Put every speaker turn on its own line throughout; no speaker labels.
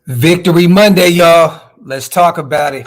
Victory Monday, y'all. Let's talk about it.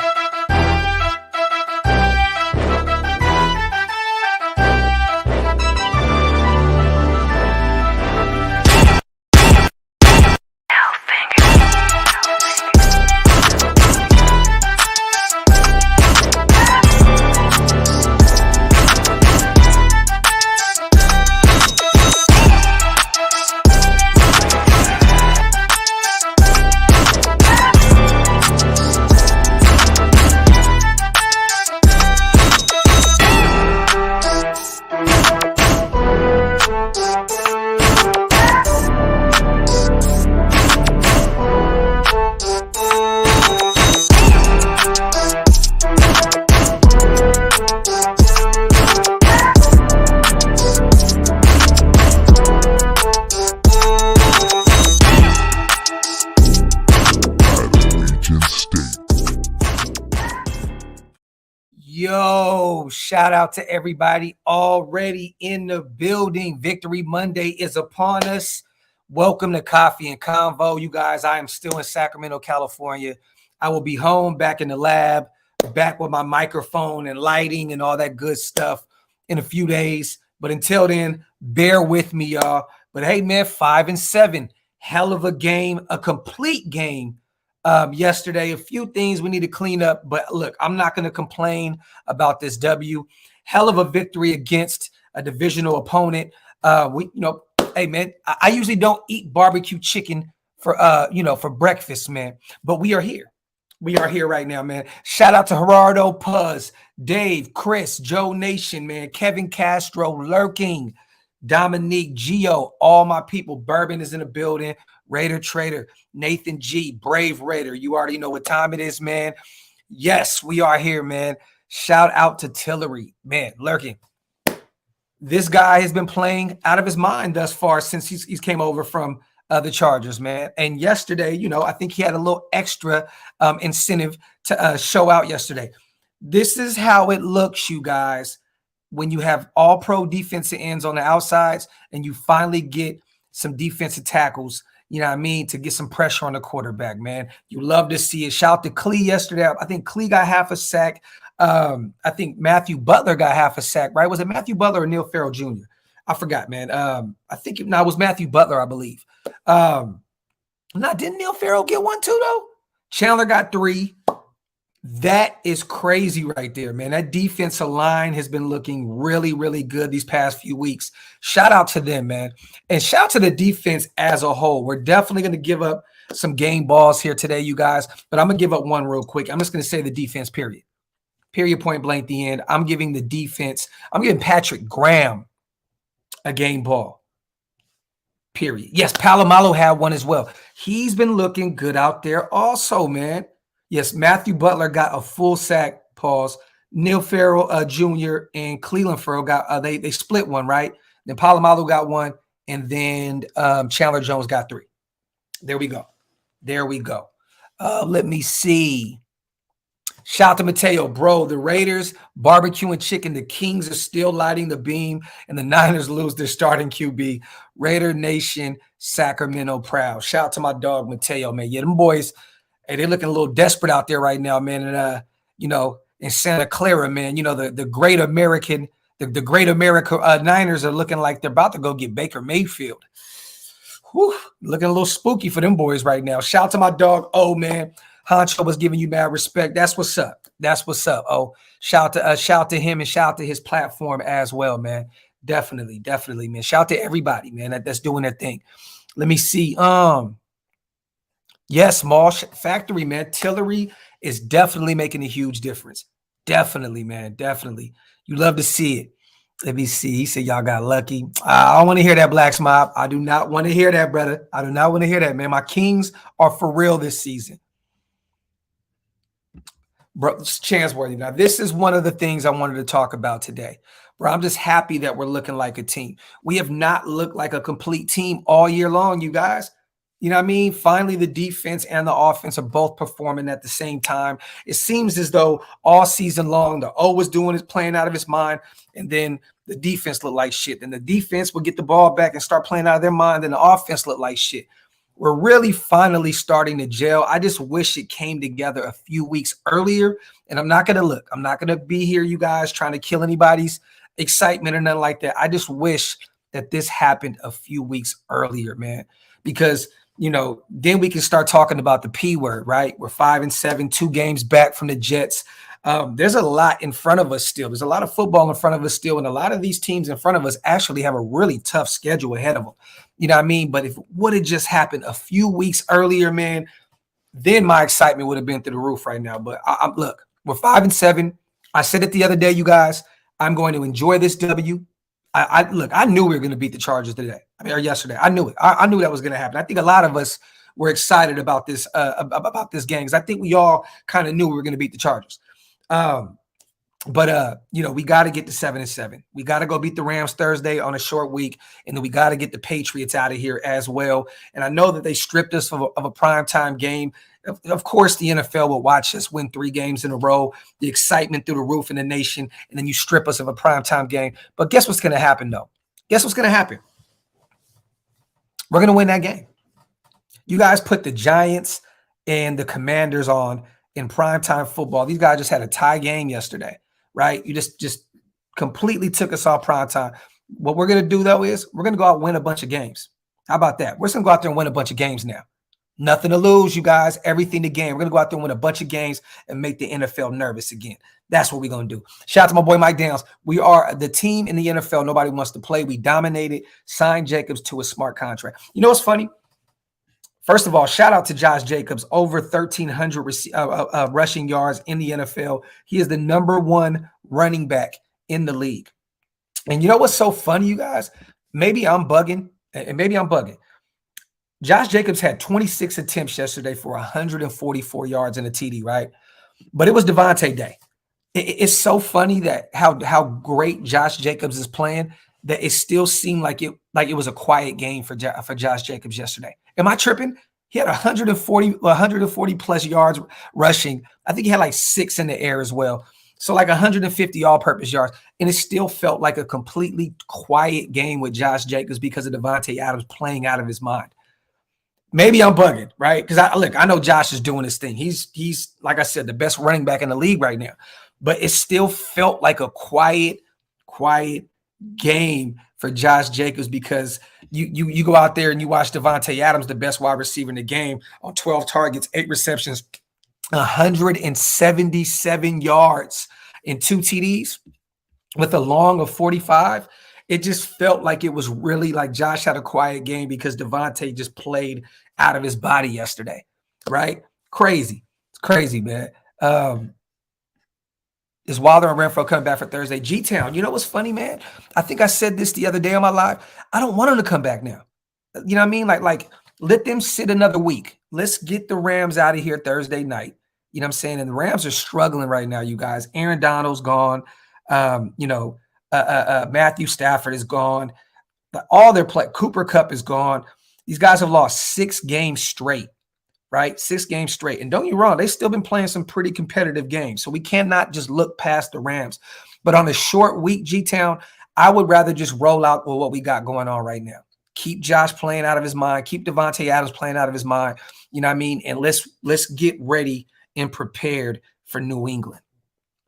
Yo, shout out to everybody already in the building. Victory Monday is upon us. Welcome to Coffee and Convo. You guys, I am still in Sacramento, California. I will be home back in the lab, back with my microphone and lighting and all that good stuff in a few days. But until then, bear with me, y'all. But hey, man, 5-7. Hell of a game, a complete game. Yesterday, a few things we need to clean up, but look, I'm not going to complain about this W. Hell of a victory against a divisional opponent. Hey man, I usually don't eat barbecue chicken for breakfast, man, but we are here. We are here right now, man. Shout out to Gerardo, Puzz, Dave, Chris, Joe Nation, man, Kevin Castro, Lurking, Dominique, Gio, all my people. Bourbon is in the building. Raider Trader, Nathan G, Brave Raider. You already know what time it is, man. Yes, we are here, man. Shout out to Tillery, man. Lurking. This guy has been playing out of his mind thus far since he's came over from the Chargers, man. And yesterday, I think he had a little extra incentive to show out yesterday. This is how it looks, you guys, when you have all-pro defensive ends on the outsides and you finally get some defensive tackles, you know what I mean, to get some pressure on the quarterback, man. You love to see it. Shout out to Klee yesterday. I think Klee got half a sack. I think Matthew Butler got half a sack, right? Was it Matthew Butler or Neil Farrell Jr.? I forgot, man. I think it was Matthew Butler, I believe. Didn't Neil Farrell get one too, though? Chandler got 3. That is crazy right there, man. That defensive line has been looking really, really good these past few weeks. Shout out to them, man. And shout out to the defense as a whole. We're definitely going to give up some game balls here today, you guys. But I'm going to give up one real quick. I'm just going to say the defense, period. Period, point blank, the end. I'm giving the defense. I'm giving Patrick Graham a game ball. Period. Yes, Palomalo had one as well. He's been looking good out there also, man. Yes, Matthew Butler got a full sack, pause. Neil Farrell Jr. and Cleveland Farrell got they split one, right? Then Palomalo got one, and then Chandler Jones got 3. There we go. There we go. Let me see. Shout out to Mateo, bro. The Raiders barbecue and chicken. The Kings are still lighting the beam, and the Niners lose their starting QB. Raider Nation, Sacramento proud. Shout out to my dog Mateo, man. Yeah, them boys. Hey, they're looking a little desperate out there right now, man. And in Santa Clara, man, the great American, the great America Niners are looking like they're about to go get Baker Mayfield. Whew, looking a little spooky for them boys right now. Shout out to my dog, man. Honcho was giving you mad respect. That's what's up. That's what's up. Shout out to him and shout out to his platform as well, man. Definitely, man. Shout out to everybody, man, that's doing their thing. Let me see. Yes, small factory, man. Tillery is definitely making a huge difference. Definitely, man. Definitely. You love to see it. Let me see. He said y'all got lucky. I don't want to hear that, Black Mob. I do not want to hear that, brother. I do not want to hear that, man. My Kings are for real this season. Bro, it's chance-worthy. Now, this is one of the things I wanted to talk about today. Bro, I'm just happy that we're looking like a team. We have not looked like a complete team all year long, you guys. You know what I mean? Finally, the defense and the offense are both performing at the same time. It seems as though all season long, the O was doing is playing out of his mind, and then the defense looked like shit. Then the defense would get the ball back and start playing out of their mind, and the offense looked like shit. we're really finally starting to gel. I just wish it came together a few weeks earlier. And I'm not going to be here, you guys, trying to kill anybody's excitement or nothing like that. I just wish that this happened a few weeks earlier, man, because then we can start talking about the P word, right? We're 5-7, 2 games back from the Jets. There's a lot in front of us still. There's a lot of football in front of us still. And a lot of these teams in front of us actually have a really tough schedule ahead of them. You know what I mean? But if it would have just happened a few weeks earlier, man, then my excitement would have been through the roof right now. But look, we're 5-7. I said it the other day, you guys. I'm going to enjoy this W. Look, I knew we were going to beat the Chargers today. Or yesterday. I knew it. I knew that was going to happen. I think a lot of us were excited about this game, because I think we all kind of knew we were going to beat the Chargers. But we got to get to 7-7. We got to go beat the Rams Thursday on a short week, and then we got to get the Patriots out of here as well. And I know that they stripped us of a primetime game. Of course, the NFL will watch us win 3 games in a row, the excitement through the roof in the nation, and then you strip us of a primetime game. But guess what's going to happen, though? Guess what's going to happen? We're going to win that game. You guys put the Giants and the Commanders on in primetime football. These guys just had a tie game yesterday, right? You just completely took us off primetime. What we're going to do, though, is we're going to go out and win a bunch of games. How about that? We're just going to go out there and win a bunch of games now. Nothing to lose, you guys. Everything to gain. We're going to go out there and win a bunch of games and make the NFL nervous again. That's what we're going to do. Shout out to my boy Mike Downs. We are the team in the NFL nobody wants to play. We dominated. Signed Jacobs to a smart contract. You know what's funny? First of all, shout out to Josh Jacobs. Over 1,300 rushing yards in the NFL. He is the #1 running back in the league. And you know what's so funny, you guys? Maybe I'm bugging. Josh Jacobs had 26 attempts yesterday for 144 yards and a TD, right? But it was Devontae Day. It's so funny that how great Josh Jacobs is playing, that it still seemed like it was a quiet game for Josh Jacobs yesterday. Am I tripping? He had 140 plus yards rushing. I think he had like 6 in the air as well. So like 150 all-purpose yards. And it still felt like a completely quiet game with Josh Jacobs because of Devontae Adams playing out of his mind. Maybe I'm bugging, right? Because I know Josh is doing his thing. He's like I said, the best running back in the league right now. But it still felt like a quiet game for Josh Jacobs, because you go out there and you watch Devontae Adams, the best wide receiver in the game, on 12 targets, 8 receptions, 177 yards and 2 TDs with a long of 45. It just felt like it was really like Josh had a quiet game because Devontae just played out of his body yesterday, right? Crazy. It's crazy, man. Is Wilder and Renfro coming back for Thursday? G-Town, you know what's funny, man? I think I said this the other day on my live. I don't want them to come back now. You know what I mean? Like let them sit another week. Let's get the Rams out of here Thursday night. You know what I'm saying? And the Rams are struggling right now, you guys. Aaron Donald's gone. Matthew Stafford is gone. All their play, Cooper Kupp is gone. These guys have lost 6 games straight, right? 6 games straight. And don't get me wrong, they've still been playing some pretty competitive games. So we cannot just look past the Rams. But on a short week, G-Town, I would rather just roll out with what we got going on right now. Keep Josh playing out of his mind. Keep Devontae Adams playing out of his mind. You know what I mean? And let's get ready and prepared for New England.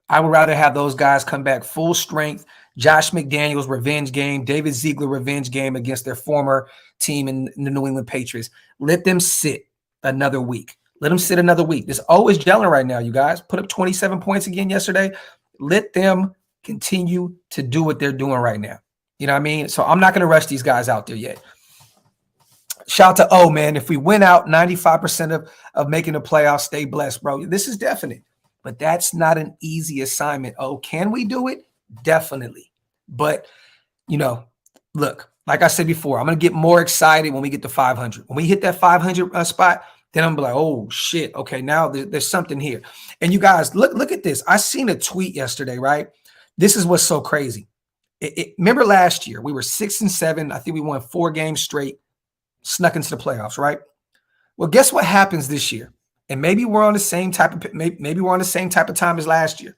I would rather have those guys come back full strength. Josh McDaniels revenge game, David Ziegler revenge game against their former team in the New England Patriots. Let them sit another week. Let them sit another week. This O is gelling right now, you guys. Put up 27 points again yesterday. Let them continue to do what they're doing right now. You know what I mean? So I'm not going to rush these guys out there yet. Shout out to O, man. If we win out 95% of making the playoffs, stay blessed, bro. This is definite. But that's not an easy assignment. Oh, can we do it? Definitely. But, look, like I said before, I'm going to get more excited when we get to 500. When we hit that 500 spot, then I'm like, oh, shit. Okay, now there's something here. And you guys, look at this. I seen a tweet yesterday, right? This is what's so crazy. Remember last year, we were 6-7. I think we won 4 games straight, snuck into the playoffs, right? Well, guess what happens this year? And maybe we're on the same type of maybe we're on the same type of time as last year.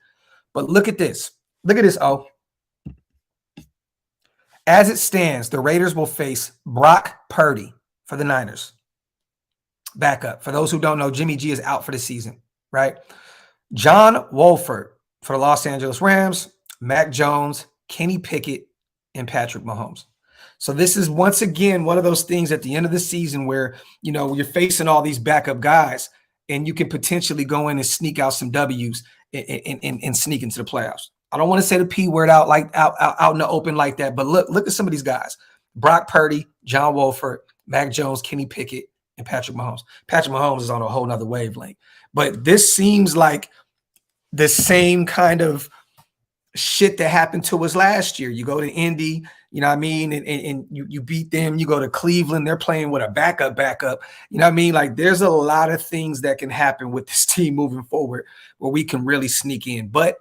But look at this. Look at this, O. As it stands, the Raiders will face Brock Purdy for the Niners. backup. For those who don't know, Jimmy G is out for the season, right? John Wolford for the Los Angeles Rams, Mac Jones, Kenny Pickett, and Patrick Mahomes. So this is once again one of those things at the end of the season where, you know, you're facing all these backup guys and you can potentially go in and sneak out some W's and sneak into the playoffs. I don't want to say the P word out in the open like that, but look at some of these guys. Brock Purdy, John Wolford, Mac Jones, Kenny Pickett, and Patrick Mahomes. Patrick Mahomes is on a whole nother wavelength. But this seems like the same kind of shit that happened to us last year. You go to Indy, you know what I mean, and you beat them. You go to Cleveland, they're playing with a backup. You know what I mean? Like, there's a lot of things that can happen with this team moving forward where we can really sneak in. But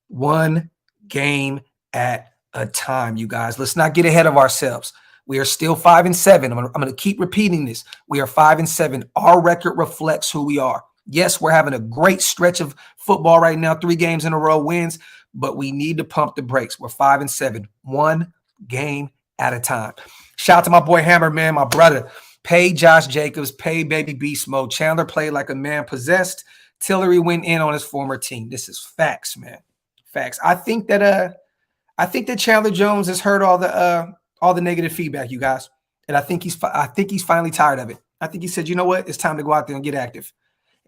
one game at a time, you guys. Let's not get ahead of ourselves. We are still 5-7. I'm going to keep repeating this. We are 5-7. Our record reflects who we are. Yes, we're having a great stretch of football right now, 3 games in a row wins, but we need to pump the brakes. We're 5-7, one game at a time. Shout out to my boy Hammer, man, my brother. Pay Josh Jacobs, pay Baby Beast Mode. Chandler played like a man possessed. Tillery went in on his former team. This is facts, man. Facts. I think that Chandler Jones has heard all the negative feedback, you guys, and I think he's finally tired of it. I think he said, you know what, it's time to go out there and get active.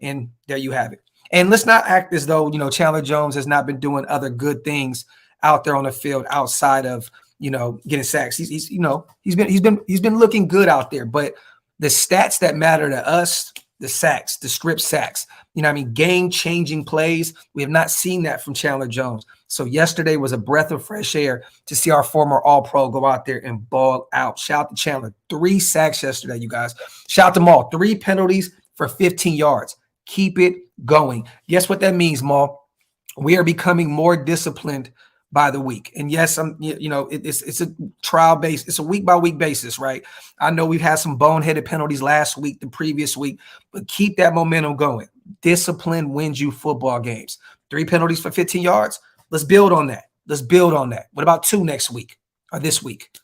And there you have it. And let's not act as though, you know, Chandler Jones has not been doing other good things out there on the field outside of, you know, getting sacks. He's been looking good out there. But the stats that matter to us, the sacks, the strip sacks, you know what I mean, game-changing plays, we have not seen that from Chandler Jones. So yesterday was a breath of fresh air to see our former All-Pro go out there and ball out. Shout out to Chandler. 3 sacks yesterday, you guys. Shout out to Maul. 3 penalties for 15 yards. Keep it going. Guess what that means, Maul? We are becoming more disciplined by the week. And yes, it's a trial base. It's a week by week basis, right? I know we've had some boneheaded penalties last week, the previous week, but keep that momentum going. Discipline wins you football games. 3 penalties for 15 yards. Let's build on that. What about 2 next week or this week?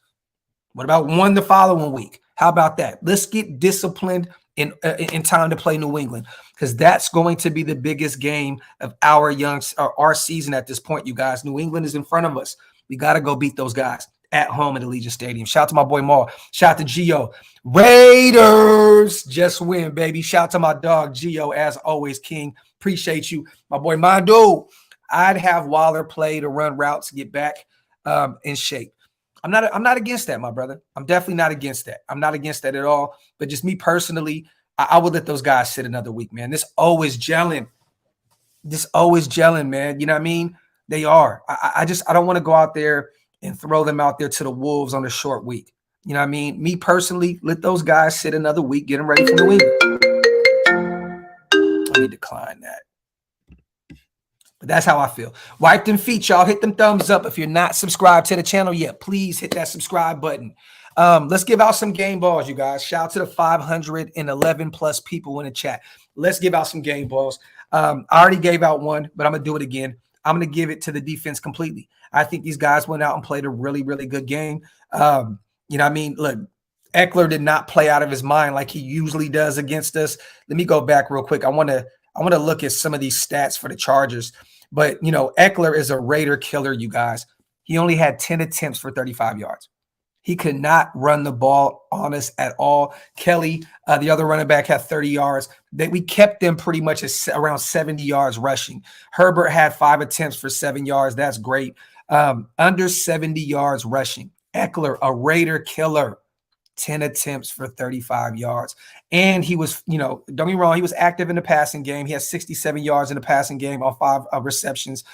What about 1 the following week? How about that? Let's get disciplined in time to play New England, because that's going to be the biggest game of our season at this point, you guys. New England is in front of us. We got to go beat those guys at home at Allegiant Stadium. Shout out to my boy Maul. Shout out to Gio. Raiders just win, baby. Shout out to my dog Gio, as always, King. Appreciate you. My boy Mondo. I'd have Waller play to run routes, get back in shape. I'm not against that, my brother. I'm definitely not against that. I'm not against that at all. But just me personally, I would let those guys sit another week, man. This always gelling, man. You know what I mean? They are. I don't want to go out there and throw them out there to the wolves on a short week. You know what I mean? Me personally, let those guys sit another week, get them ready for the week. Let me decline that. But that's how I feel. Wipe them feet, y'all. Hit them thumbs up. If you're not subscribed to the channel yet, please hit that subscribe button. Let's give out some game balls, you guys. Shout out to the 511 plus people in the chat. Let's give out some game balls. I already gave out one, but I'm going to do it again. I'm going to give it to the defense completely. I think these guys went out and played a really, really good game. You know what I mean? Look, Eckler did not play out of his mind like he usually does against us. Let me go back real quick. I want to look at some of these stats for the Chargers. But, you know, Eckler is a Raider killer, you guys. He only had 10 attempts for 35 yards. He could not run the ball on us at all. Kelly, the other running back, had 30 yards. We kept them pretty much around 70 yards rushing. Herbert had 5 attempts for 7 yards. That's great. Under 70 yards rushing. Eckler, a Raider killer. 10 attempts for 35 yards. And he was, you know, don't get me wrong, he was active in the passing game. He had 67 yards in the passing game on 5 receptions.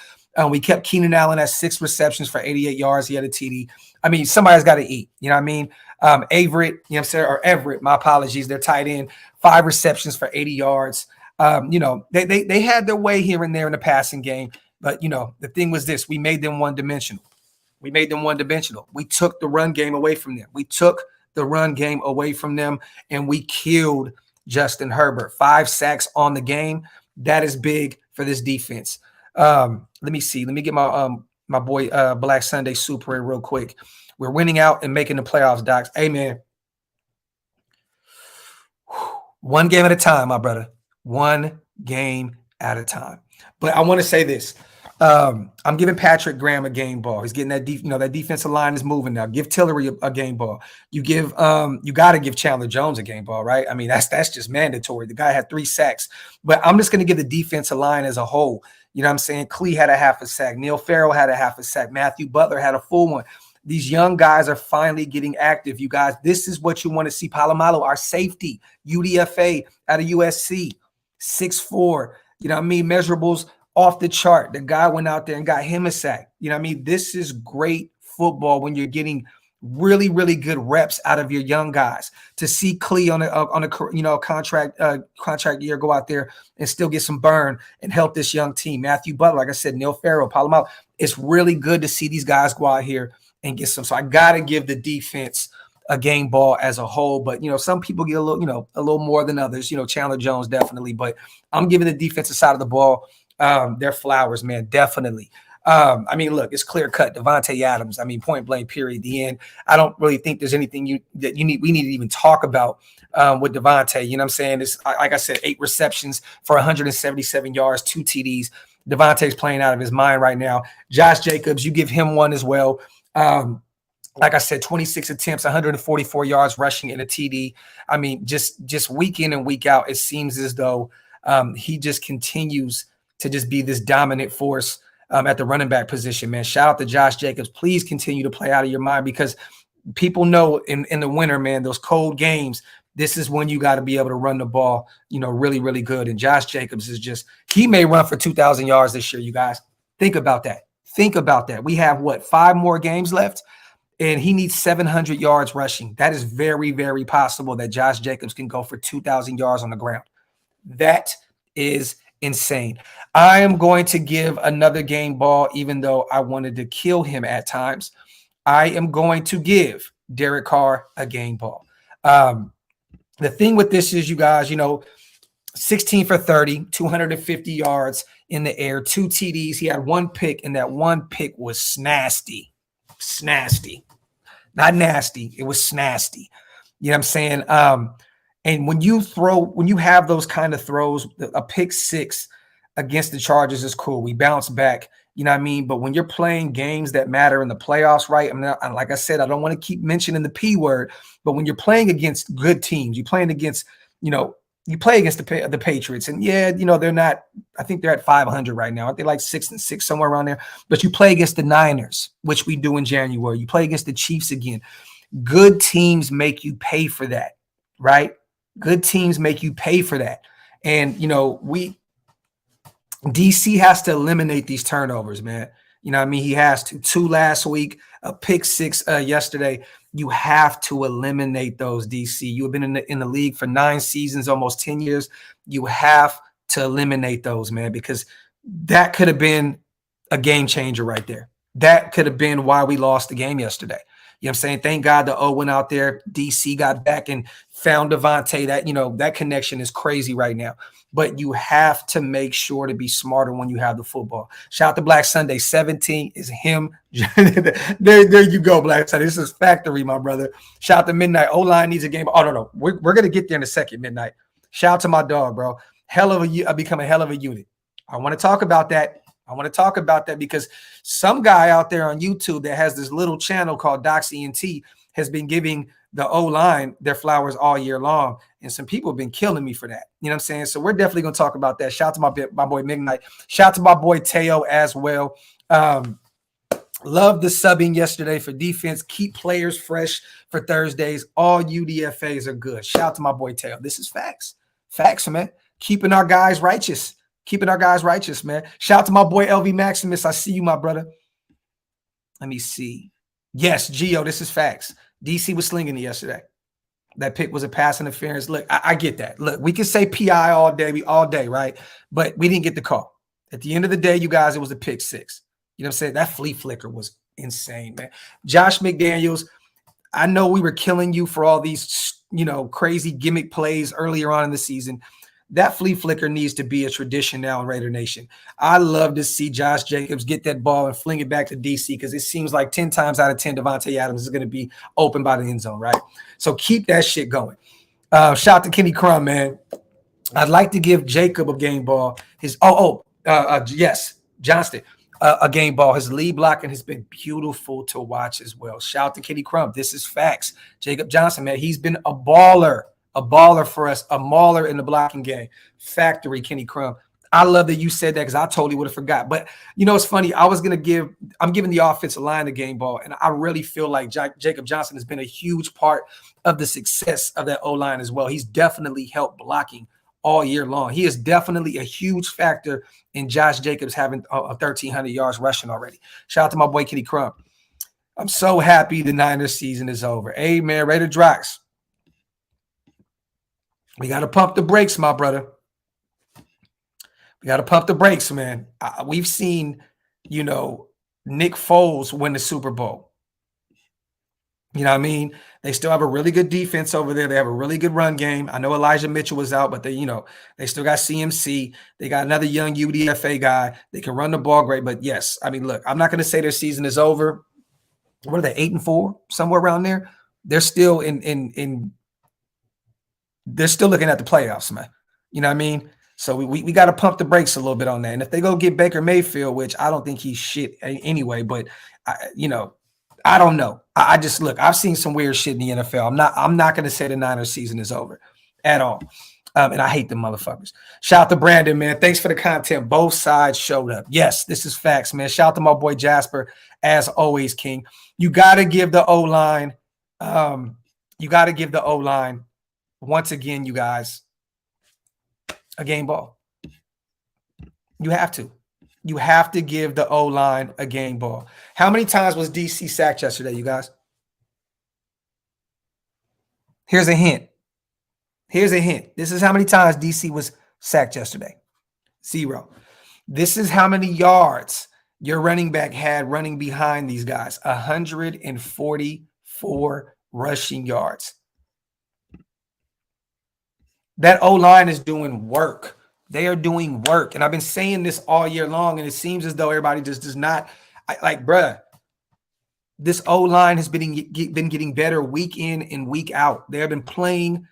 We kept Keenan Allen at 6 receptions for 88 yards. He had a TD. I mean, somebody's got to eat. You know what I mean? Everett, you know what I'm saying? Or Everett, my apologies. They're tight end. 5 receptions for 80 yards. You know, they had their way here and there in the passing game. But, you know, the thing was this. We made them one-dimensional. We took the run game away from them. And we killed Justin Herbert. 5 sacks on the game. That is big for this defense. Let me see. Let me get my boy Black Sunday Super in real quick. We're winning out and making the playoffs, Docs. Hey, man. One game at a time, my brother. One game at a time. But I want to say this. I'm giving Patrick Graham a game ball. He's getting that that defensive line is moving now. Give Tillery a game ball. You got to give Chandler Jones a game ball, right? I mean, that's just mandatory. The guy had 3 sacks. But I'm just going to give the defensive line as a whole. You know what I'm saying? Clee had a half a sack. Neil Farrell had a half a sack. Matthew Butler had a full one. These young guys are finally getting active, you guys. This is what you want to see. Palomalo, our safety, UDFA out of USC, 6'4", you know what I mean? Measurables off the chart. The guy went out there and got him a sack. You know what I mean? This is great football when you're getting really, really good reps out of your young guys. To see Clee on a contract year go out there and still get some burn and help this young team. Matthew Butler, like I said, Neil Farrell, Palomalo. It's really good to see these guys go out here and get some. So I got to give the defense a game ball as a whole. But, some people get a little more than others. Chandler Jones definitely. But I'm giving the defensive side of the ball their flowers, man, definitely. I mean, look, it's clear cut. Devontae Adams, I mean, point blank, period, the end. I don't really think there's anything we need to even talk about with Devontae. You know what I'm saying? It's, like I said, 8 receptions for 177 yards, 2 TDs. Devontae's playing out of his mind right now. Josh Jacobs, you give him one as well. Like I said, 26 attempts, 144 yards rushing and a TD. I mean, just week in and week out, it seems as though he just continues to just be this dominant force at the running back position, man. Shout out to Josh Jacobs. Please continue to play out of your mind, because people know in the winter, man, those cold games, this is when you got to be able to run the ball, really, really good. And Josh Jacobs is he may run for 2,000 yards this year, you guys. Think about that. Think about that. We have, 5 more games left, and he needs 700 yards rushing. That is very, very possible that Josh Jacobs can go for 2,000 yards on the ground. That is insane. I am going to give another game ball, even though I wanted to kill him at times. I am going to give Derek Carr a game ball. The thing with this is, you guys, 16 for 30, 250 yards in the air, 2 TDs. He had 1 pick, and that 1 pick was snasty. Not nasty. It was snasty. You know what I'm saying? And when you have those kind of throws, a pick 6 against the Chargers is cool. We bounce back, you know what I mean? But when you're playing games that matter in the playoffs, right? I mean, like I said, I don't want to keep mentioning the P word, but when you're playing against good teams, you're playing against, you play against the Patriots, and they're not. I think they're at 500 right now. Aren't they like 6-6, somewhere around there? But you play against the Niners, which we do in January. You play against the Chiefs again. Good teams make you pay for that, right? Good teams make you pay for that. And, DC has to eliminate these turnovers, man. You know what I mean? He has to. 2 last week, a pick 6 yesterday. You have to eliminate those, DC. You have been in the league for 9 seasons, almost 10 years. You have to eliminate those, man, because that could have been a game changer right there. That could have been why we lost the game yesterday. You know what I'm saying? Thank God the O went out there. DC got back and found Devontae. That connection is crazy right now. But you have to make sure to be smarter when you have the football. Shout out to Black Sunday. 17 is him. there you go, Black Sunday. This is factory, my brother. Shout out to Midnight. O-line needs a game. Oh, no. We're going to get there in a second, Midnight. Shout out to my dog, bro. Become a hell of a unit. I want to talk about that. Because some guy out there on YouTube that has this little channel called DOX ENT has been giving the O-line their flowers all year long. And some people have been killing me for that. You know what I'm saying? So we're definitely going to talk about that. Shout out to my boy Midnight. Shout out to my boy Teo as well. Love the subbing yesterday for defense. Keep players fresh for Thursdays. All UDFAs are good. Shout out to my boy Teo. This is facts. Facts, man. Keeping our guys righteous. Man. Shout out to my boy LV Maximus. I see you, my brother. Let me see. Yes, Gio, this is facts. DC was slinging it yesterday. That pick was a pass interference. Look, I get that. Look, we can say PI all day, right? But we didn't get the call. At the end of the day, you guys, it was a pick 6. You know what I'm saying? That flea flicker was insane, man. Josh McDaniels, I know we were killing you for all these, crazy gimmick plays earlier on in the season. That flea flicker needs to be a tradition now in Raider Nation. I love to see Josh Jacobs get that ball and fling it back to DC, because it seems like 10 times out of 10, Devontae Adams is going to be open by the end zone, right? So keep that shit going. Shout out to Kenny Crum, man. I'd like to give Jacob a game ball. Yes, Johnston, a game ball. His lead blocking has been beautiful to watch as well. Shout out to Kenny Crum. This is facts. Jacob Johnson, man, he's been a baller for us, a mauler in the blocking game. Factory, Kenny Crum. I love that you said that because I totally would have forgot. But you know, it's funny. I'm giving the offensive line the game ball, and I really feel like Jacob Johnson has been a huge part of the success of that O-line as well. He's definitely helped blocking all year long. He is definitely a huge factor in Josh Jacobs having 1,300 yards rushing already. Shout out to my boy Kenny Crum. I'm so happy the Niners season is over. Hey, man, Raider Drox. We got to pump the brakes, my brother. We got to pump the brakes, man. We've seen, you know, Nick Foles win the Super Bowl. You know what I mean? They still have a really good defense over there. They have a really good run game. I know Elijah Mitchell was out, but they still got CMC. They got another young UDFA guy. They can run the ball great. But yes, I mean, look, I'm not going to say their season is over. What are they, 8-4, somewhere around there? They're still they're still looking at the playoffs, man. You know what I mean? So we got to pump the brakes a little bit on that. And if they go get Baker Mayfield, which I don't think he's shit anyway, but I don't know. I just look. I've seen some weird shit in the NFL. I'm not going to say the Niners season is over at all. And I hate them motherfuckers. Shout out to Brandon, man. Thanks for the content. Both sides showed up. Yes, this is facts, man. Shout out to my boy Jasper, as always, King. You got to give the O-line. You got to give the O-line once again, you guys, a game ball. You have to. You have to give the O-line a game ball. How many times was DC sacked yesterday, you guys? Here's a hint. Here's a hint. This is how many times DC was sacked yesterday. 0. This is how many yards your running back had running behind these guys. 144 rushing yards. That O-line is doing work. They are doing work. And I've been saying this all year long, and it seems as though everybody just does not bruh. This O-line has been getting better week in and week out. They have been playing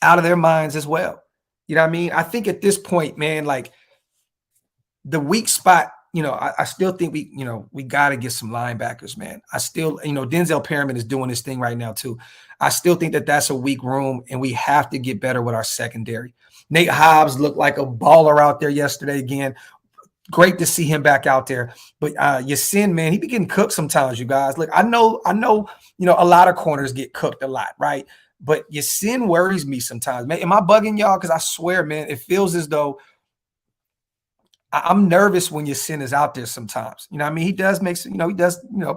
out of their minds as well. You know what I mean? I think at this point, man, like the weak spot, I still think we got to get some linebackers, man. I still, Denzel Perriman is doing this thing right now too. I still think that that's a weak room, and we have to get better with our secondary. Nate Hobbs looked like a baller out there yesterday again. Great to see him back out there. But Yasin, man, he be getting cooked sometimes, you guys. Look, I know, a lot of corners get cooked a lot, right? But Yasin worries me sometimes. Man, am I bugging y'all? Because I swear, man, it feels as though I'm nervous when Yasin is out there sometimes. You know what I mean? He does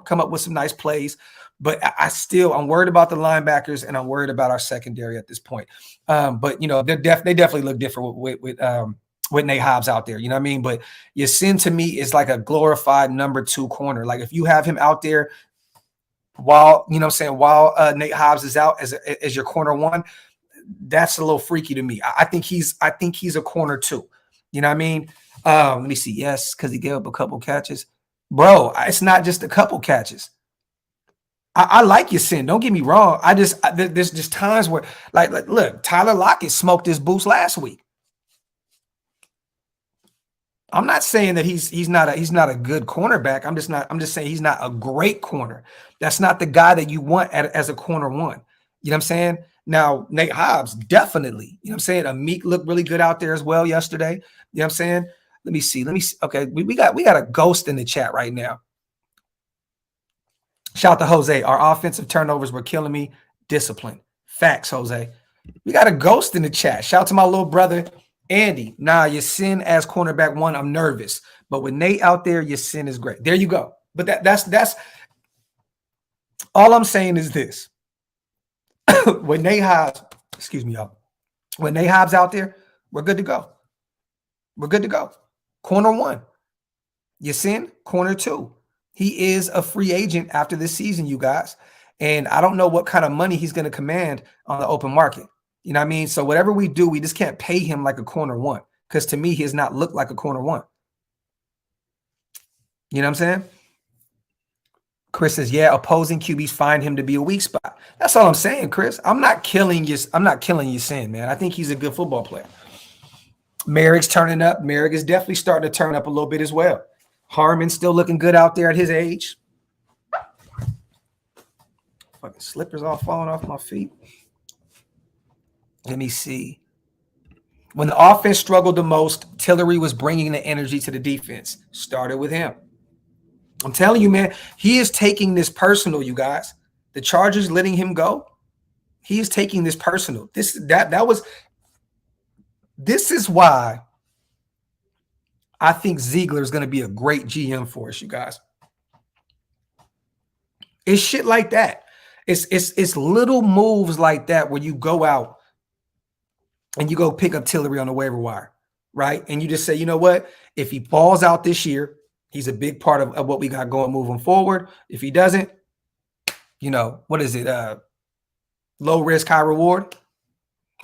come up with some nice plays. But I'm worried about the linebackers, and I'm worried about our secondary at this point. But they definitely look different with Nate Hobbs out there. You know what I mean? But Yasin to me is like a glorified number 2 corner. Like if you have him out there while Nate Hobbs is out as your corner 1, that's a little freaky to me. I think he's a corner 2. You know what I mean? Let me see. Yes, because he gave up a couple catches, bro. It's not just a couple catches. I like Yasin. Don't get me wrong. There's just times where, like, look, Tyler Lockett smoked his boots last week. I'm not saying that he's not a good cornerback. I'm just saying he's not a great corner. That's not the guy that you want as a corner 1. You know what I'm saying? Now, Nate Hobbs, definitely. You know what I'm saying? Amik looked really good out there as well yesterday. You know what I'm saying? Let me see. Okay, we got a ghost in the chat right now. Shout out to Jose. Our offensive turnovers were killing me. Discipline. Facts, Jose. We got a ghost in the chat. Shout out to my little brother, Andy. Nah, Yasin as cornerback 1, I'm nervous. But with Nate out there, Yasin is great. There you go. But that's all I'm saying is this. When Nate Hobbs, excuse me, y'all. When Nate Hobbs out there, we're good to go. We're good to go. Corner 1. Yasin, corner 2. He is a free agent after this season, you guys. And I don't know what kind of money he's going to command on the open market. You know what I mean? So whatever we do, we just can't pay him like a corner 1. Because to me, he has not looked like a corner 1. You know what I'm saying? Chris says, yeah, opposing QBs find him to be a weak spot. That's all I'm saying, Chris. I'm not killing you sin, man. I think he's a good football player. Merrick's turning up. Merrick is definitely starting to turn up a little bit as well. Harmon's still looking good out there at his age. Fucking slippers all falling off my feet. Let me see. When the offense struggled the most, Tillery was bringing the energy to the defense. Started with him. I'm telling you, man, he is taking this personal, you guys. The Chargers letting him go. He is taking this personal. This is why I think Ziegler is going to be a great GM for us, you guys. It's shit like that. It's little moves like that where you go out and you go pick up Tillery on the waiver wire, right? And you just say, you know what? If he balls out this year, he's a big part of what we got going moving forward. If he doesn't, you know, what is it? Low risk, high reward.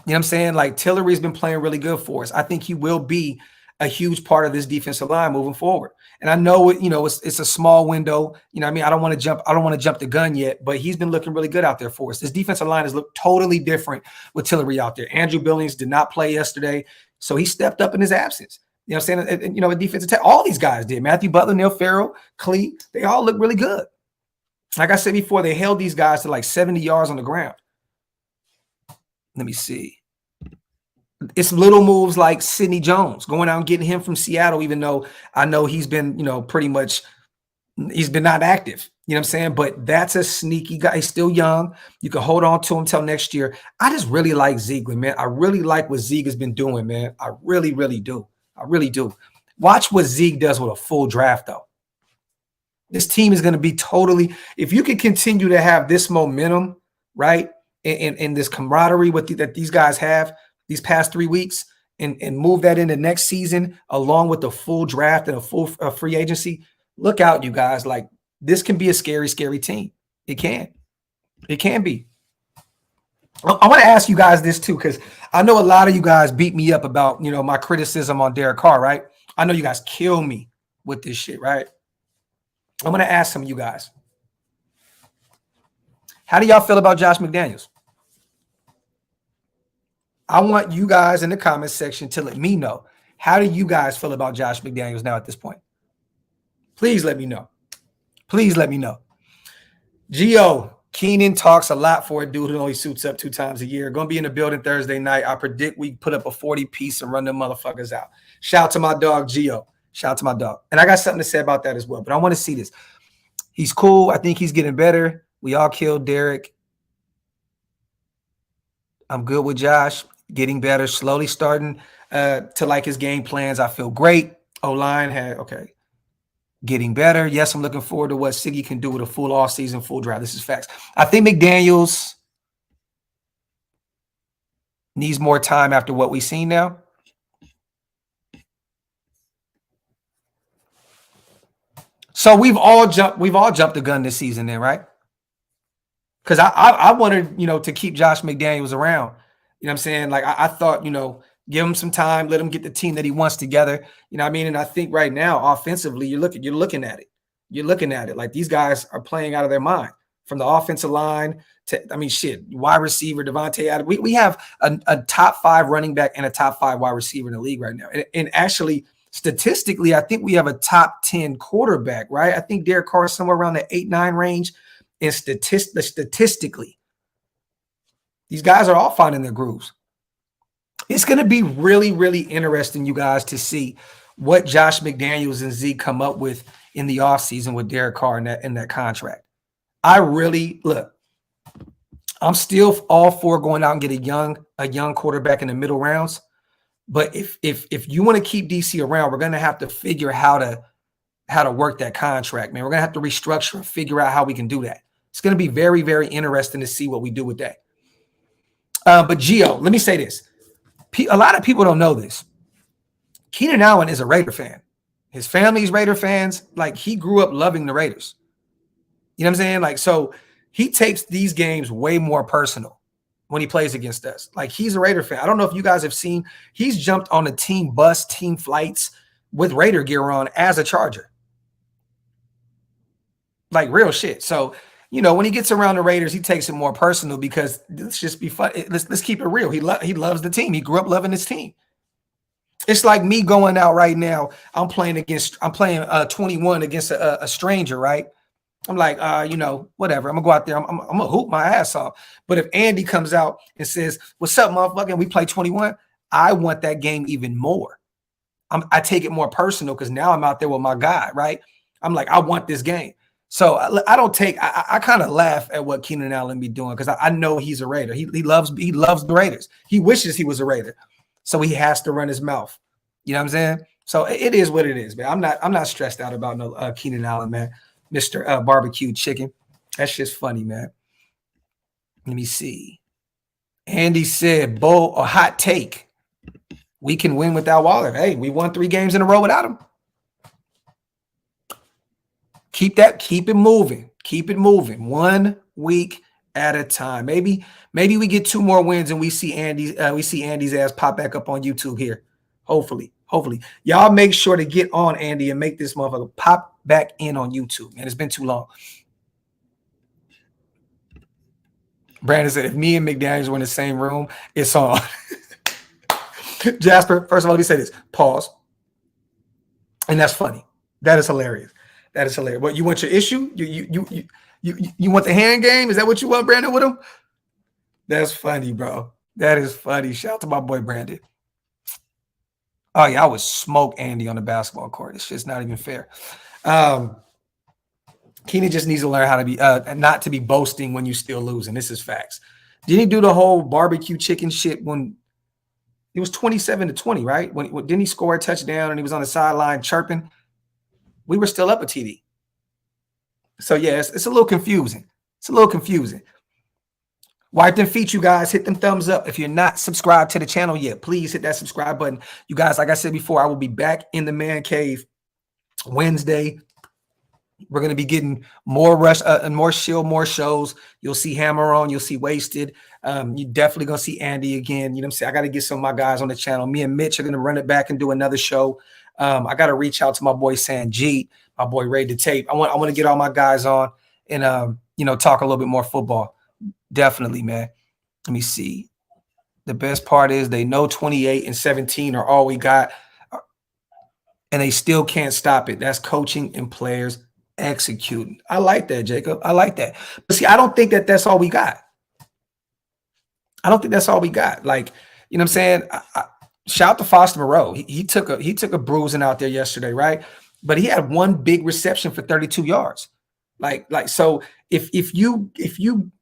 You know what I'm saying? Like Tillery's been playing really good for us. I think he will be a huge part of this defensive line moving forward. And I know it, you know, it's a small window. You know what I mean? I don't want to jump the gun yet, but he's been looking really good out there for us. This defensive line has looked totally different with Tillery out there. Andrew Billings did not play yesterday, so he stepped up in his absence. You know what I'm saying? And, you know, a defensive tech, all these guys did. Matthew Butler, Neil Farrell, Clee, they all look really good. Like I said before, they held these guys to like 70 yards on the ground. Let me see. It's little moves like Sidney Jones going out and getting him from Seattle, even though I know he's been, you know, pretty much he's been not active. You know what I'm saying? But that's a sneaky guy. He's still young. You can hold on to him till next year. I just really like Ziegler, man. I really like what Zeke has been doing, man. I really, really do. I really do. Watch what Zeke does with a full draft, though. This team is going to be totally – if you can continue to have this momentum, right, and this camaraderie that these guys have these past 3 weeks and move that into next season along with the full draft and a full free agency, look out, you guys. Like, this can be a scary, scary team. It can. It can be. I want to ask you guys this too, because I know a lot of you guys beat me up about, you know, my criticism on Derek Carr, right? I know you guys kill me with this shit, right? I'm going to ask some of you guys. How do y'all feel about Josh McDaniels? I want you guys in the comments section to let me know. How do you guys feel about Josh McDaniels now at this point? Please let me know. Please let me know. Gio, Keenan talks a lot for a dude who only suits up 2 times a year. Going to be in the building Thursday night. I predict we put up a 40-piece and run them motherfuckers out. Shout out to my dog, Gio. Shout out to my dog. And I got something to say about that as well, but I want to see this. He's cool. I think he's getting better. We all killed Derek. I'm good with Josh. Getting better, slowly starting to like his game plans. I feel great. O-line okay. Getting better. Yes, I'm looking forward to what Siggy can do with a full offseason, full draft. This is facts. I think McDaniels needs more time after what we've seen now. So we've all jumped the gun this season then, right? Because I wanted, you know, to keep Josh McDaniels around. You know what I'm saying? Like I thought, you know, give him some time, let him get the team that he wants together. You know what I mean? And I think right now, offensively, you're looking at it. You're looking at it. Like these guys are playing out of their mind. From the offensive line to, I mean, shit, wide receiver, Devontae Adams. We have a top 5 running back and a top 5 wide receiver in the league right now. And actually, statistically, I think we have a top 10 quarterback, right? I think Derek Carr is somewhere around the 8-9 range. And statistically, these guys are all finding their grooves. It's going to be really, really interesting, you guys, to see what Josh McDaniels and Zeke come up with in the offseason with Derek Carr in that contract. I really look. I'm still all for going out and get a young quarterback in the middle rounds. But if you want to keep DC around, we're going to have to figure how to work that contract, man. We're going to have to restructure and figure out how we can do that. It's going to be very, very interesting to see what we do with that. But Gio, let me say this. A lot of people don't know this. Keenan Allen is a Raider fan. His family's Raider fans. Like, he grew up loving the Raiders. You know what I'm saying? Like, so he takes these games way more personal when he plays against us. Like, he's a Raider fan. I don't know if you guys have seen, he's jumped on a team bus, team flights with Raider gear on as a Charger. like real shit. So, you know, when he gets around the Raiders, he takes it more personal because let's just be fun. Let's keep it real. He loves the team. He grew up loving his team. It's like me going out right now. I'm playing 21 against a stranger, right? I'm like, you know, whatever. I'm gonna go out there. I'm gonna hoop my ass off. But if Andy comes out and says, "What's up, motherfucker?" and we play 21, I want that game even more. I take it more personal because now I'm out there with my guy, right? I'm like, I want this game. So I don't take. I kind of laugh at what Keenan Allen be doing because I know he's a Raider. He loves the Raiders. He wishes he was a Raider, so he has to run his mouth. You know what I'm saying? So it is what it is, man. I'm not stressed out about no Keenan Allen, man. Mr. Barbecue Chicken. That's just funny, man. Let me see. Andy said, "Bull or hot take. We can win without Waller." Hey, we won 3 games in a row without him. Keep it moving. Keep it moving. 1 week at a time. Maybe we get 2 more wins and we see Andy's ass pop back up on YouTube here. Hopefully. Y'all make sure to get on Andy and make this motherfucker pop back in on YouTube. Man, it's been too long. Brandon said, if me and McDaniels were in the same room, it's on. Jasper, first of all, let me say this. Pause. And that's funny. That is hilarious. What, you want your issue? You want the hand game? Is that what you want, Brandon, with him? That's funny, bro. That is funny. Shout out to my boy Brandon. Oh, yeah, I would smoke Andy on the basketball court. It's just not even fair. Keenan just needs to learn how to be not to be boasting when you're still losing. This is facts. Didn't he do the whole barbecue chicken shit when it was 27-20, right? When didn't he score a touchdown and he was on the sideline chirping? We were still up a TD. So, yeah, it's a little confusing. Wipe them feet, you guys. Hit them thumbs up. If you're not subscribed to the channel yet, please hit that subscribe button. You guys, like I said before, I will be back in the man cave Wednesday. We're going to be getting more rush and more shows. You'll see Hammer on. You'll see Wasted. You definitely going to see Andy again. You know what I'm saying? I got to get some of my guys on the channel. Me and Mitch are going to run it back and do another show. I got to reach out to my boy Sanjit, my boy Ray the Tape. I want to get all my guys on and, you know, talk a little bit more football. Definitely, man. Let me see. The best part is they know 28 and 17 are all we got, and they still can't stop it. That's coaching and players executing. I like that, Jacob. I like that. But see, I don't think that that's all we got. Like, you know what I'm saying? Shout out to Foster Moreau. He took a bruising out there yesterday, right? But he had 1 big reception for 32 yards. Like so if you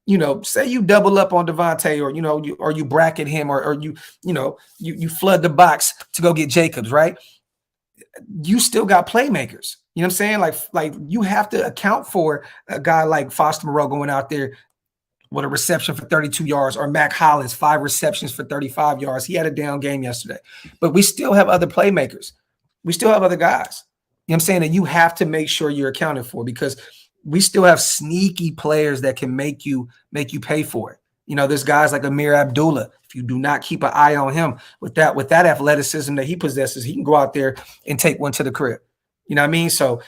you know, say you double up on Devontae, or you know, you bracket him, or you flood the box to go get Jacobs, right? You still got playmakers. You know what I'm saying? Like you have to account for a guy like Foster Moreau going out there with a reception for 32 yards, or Mac Hollins, 5 receptions for 35 yards. He had a down game yesterday. But we still have other playmakers. We still have other guys. You know what I'm saying? That you have to make sure you're accounted for, because we still have sneaky players that can make you pay for it. You know, there's guys like Amir Abdullah. If you do not keep an eye on him with that athleticism that he possesses, he can go out there and take one to the crib. You know what I mean? So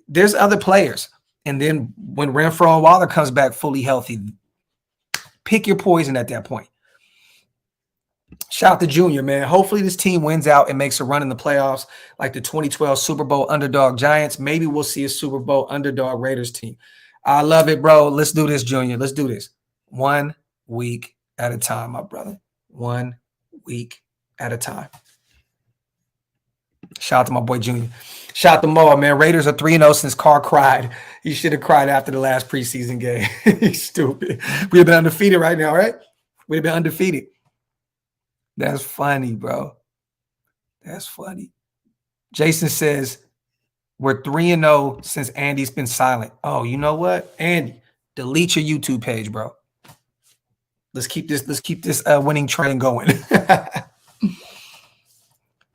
there's other players. And then when Renfro and Waller comes back fully healthy, pick your poison at that point. Shout out to Junior, man. Hopefully this team wins out and makes a run in the playoffs like the 2012 Super Bowl underdog Giants. Maybe we'll see a Super Bowl underdog Raiders team. I love it, bro. Let's do this, Junior. Let's do this. 1 week at a time, my brother. 1 week at a time. Shout out to my boy Junior. Shout out to Mo, man. Raiders are 3-0 since Carr cried. He should have cried after the last preseason game. He's stupid. We'd have been undefeated right now, right? We'd have been undefeated. That's funny, bro. That's funny. Jason says, we're 3-0 since Andy's been silent. Oh, you know what? Andy, delete your YouTube page, bro. Let's keep this winning train going.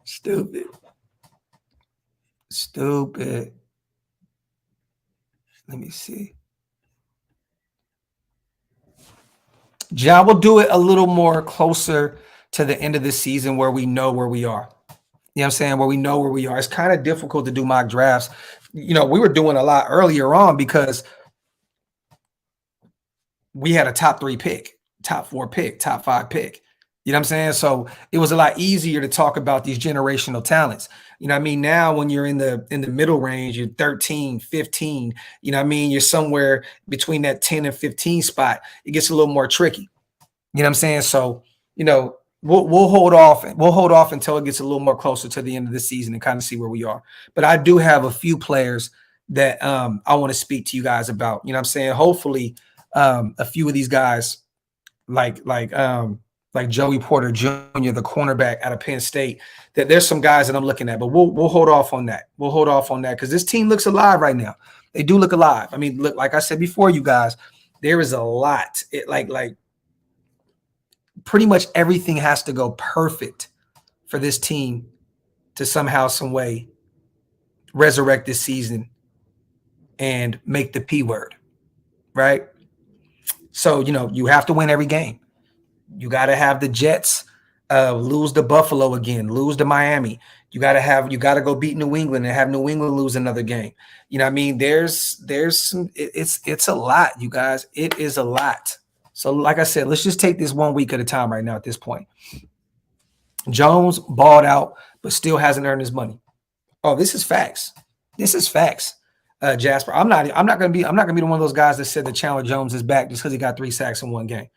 Stupid. Let me see. John will do it a little more closer to the end of the season where we know where we are. You know what I'm saying? Where we know where we are. It's kind of difficult to do mock drafts. You know, we were doing a lot earlier on because we had a top 3 pick, top 4 pick, top 5 pick. You know what I'm saying? So it was a lot easier to talk about these generational talents. You know what I mean? Now when you're in the middle range, you're 13, 15, you know what I mean? You're somewhere between that 10 and 15 spot. It gets a little more tricky. You know what I'm saying? So, you know, we'll hold off. We'll hold off until it gets a little more closer to the end of the season and kind of see where we are. But I do have a few players that I want to speak to you guys about. You know what I'm saying? Hopefully a few of these guys like Joey Porter Jr., the cornerback out of Penn State, that there's some guys that I'm looking at, but we'll hold off on that. We'll hold off on that because this team looks alive right now. They do look alive. I mean, look, like I said before, you guys, there is a lot. It like pretty much everything has to go perfect for this team to somehow, some way resurrect this season and make the P word, right? So, you know, you have to win every game. You got to have the Jets lose to Buffalo again, lose to Miami. You got to go beat New England and have New England lose another game. You know what I mean? There's some, it's a lot, you guys. It is a lot. So like I said, let's just take this 1 week at a time right now at this point. Jones balled out, but still hasn't earned his money. Oh, this is facts. This is facts. Jasper, I'm not gonna be the one of those guys that said that Chandler Jones is back just because he got 3 sacks in one game.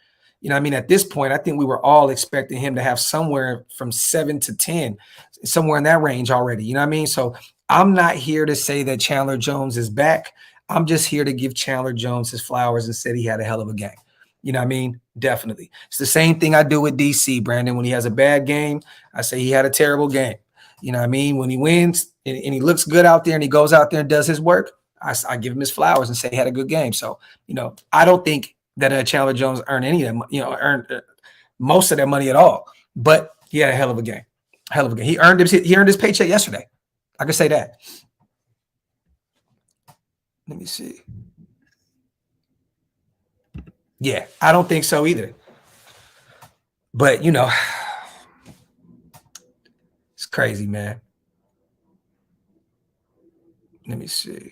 You know what I mean? At this point, I think we were all expecting him to have somewhere from 7 to 10, somewhere in that range already. You know what I mean? So I'm not here to say that Chandler Jones is back. I'm just here to give Chandler Jones his flowers and said he had a hell of a game. You know what I mean? Definitely. It's the same thing I do with DC, Brandon. When he has a bad game, I say he had a terrible game. You know what I mean? When he wins and he looks good out there and he goes out there and does his work, I give him his flowers and say he had a good game. So, you know, I don't think that Chandler Jones earned any of that, earned most of that money at all. But he had a hell of a game. Hell of a game. He earned his paycheck yesterday. I can say that. Let me see. Yeah, I don't think so either. But, you know, it's crazy, man. Let me see.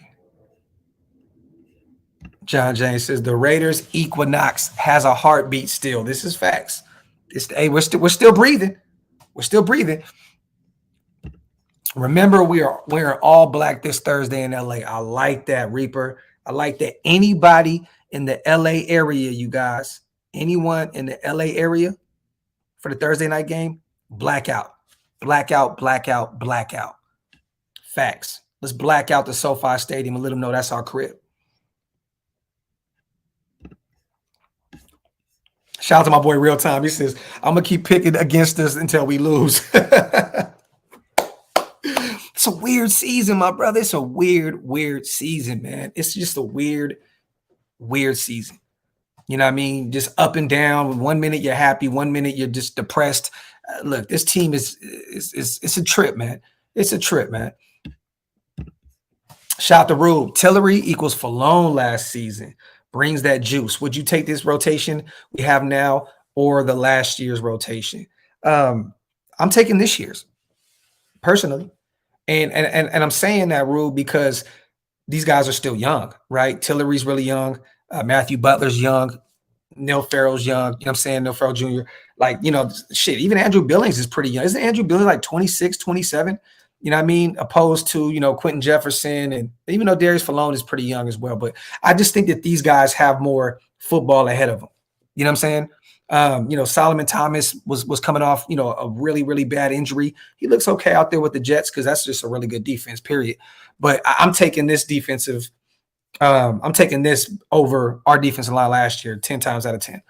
John James says the Raiders Equinox has a heartbeat still. This is facts. We're still breathing. We're still breathing. Remember, we're all black this Thursday in LA. I like that, Reaper. I like that. Anybody in the LA area, you guys, anyone in the LA area for the Thursday night game, blackout. Blackout, blackout, blackout. Facts. Let's black out the SoFi Stadium and let them know that's our crib. Shout out to my boy Real Time. He says, I'm going to keep picking against us until we lose. It's a weird season, my brother. It's a weird season, man. It's just a weird season. You know what I mean? Just up and down. 1 minute you're happy. 1 minute you're just depressed. Look, this team is a trip, man. It's a trip, man. Shout out to Rube. Tillery equals Falone last season. Brings that juice. Would you take this rotation we have now or the last year's rotation? I'm taking this year's personally. And I'm saying that, Rube, because these guys are still young, right? Tillery's really young. Matthew Butler's young. Neil Farrell's young. You know what I'm saying? Neil Farrell Jr. Like, you know, shit, even Andrew Billings is pretty young. Isn't Andrew Billings like 26, 27? You know what I mean? Opposed to, you know, Quentin Jefferson, and even though Darius Falone is pretty young as well. But I just think that these guys have more football ahead of them. You know what I'm saying? You know, Solomon Thomas was coming off, you know, a really bad injury. He looks okay out there with the Jets because that's just a really good defense, period. But I'm taking this defensive I'm taking this over our defensive line last year 10 times out of 10.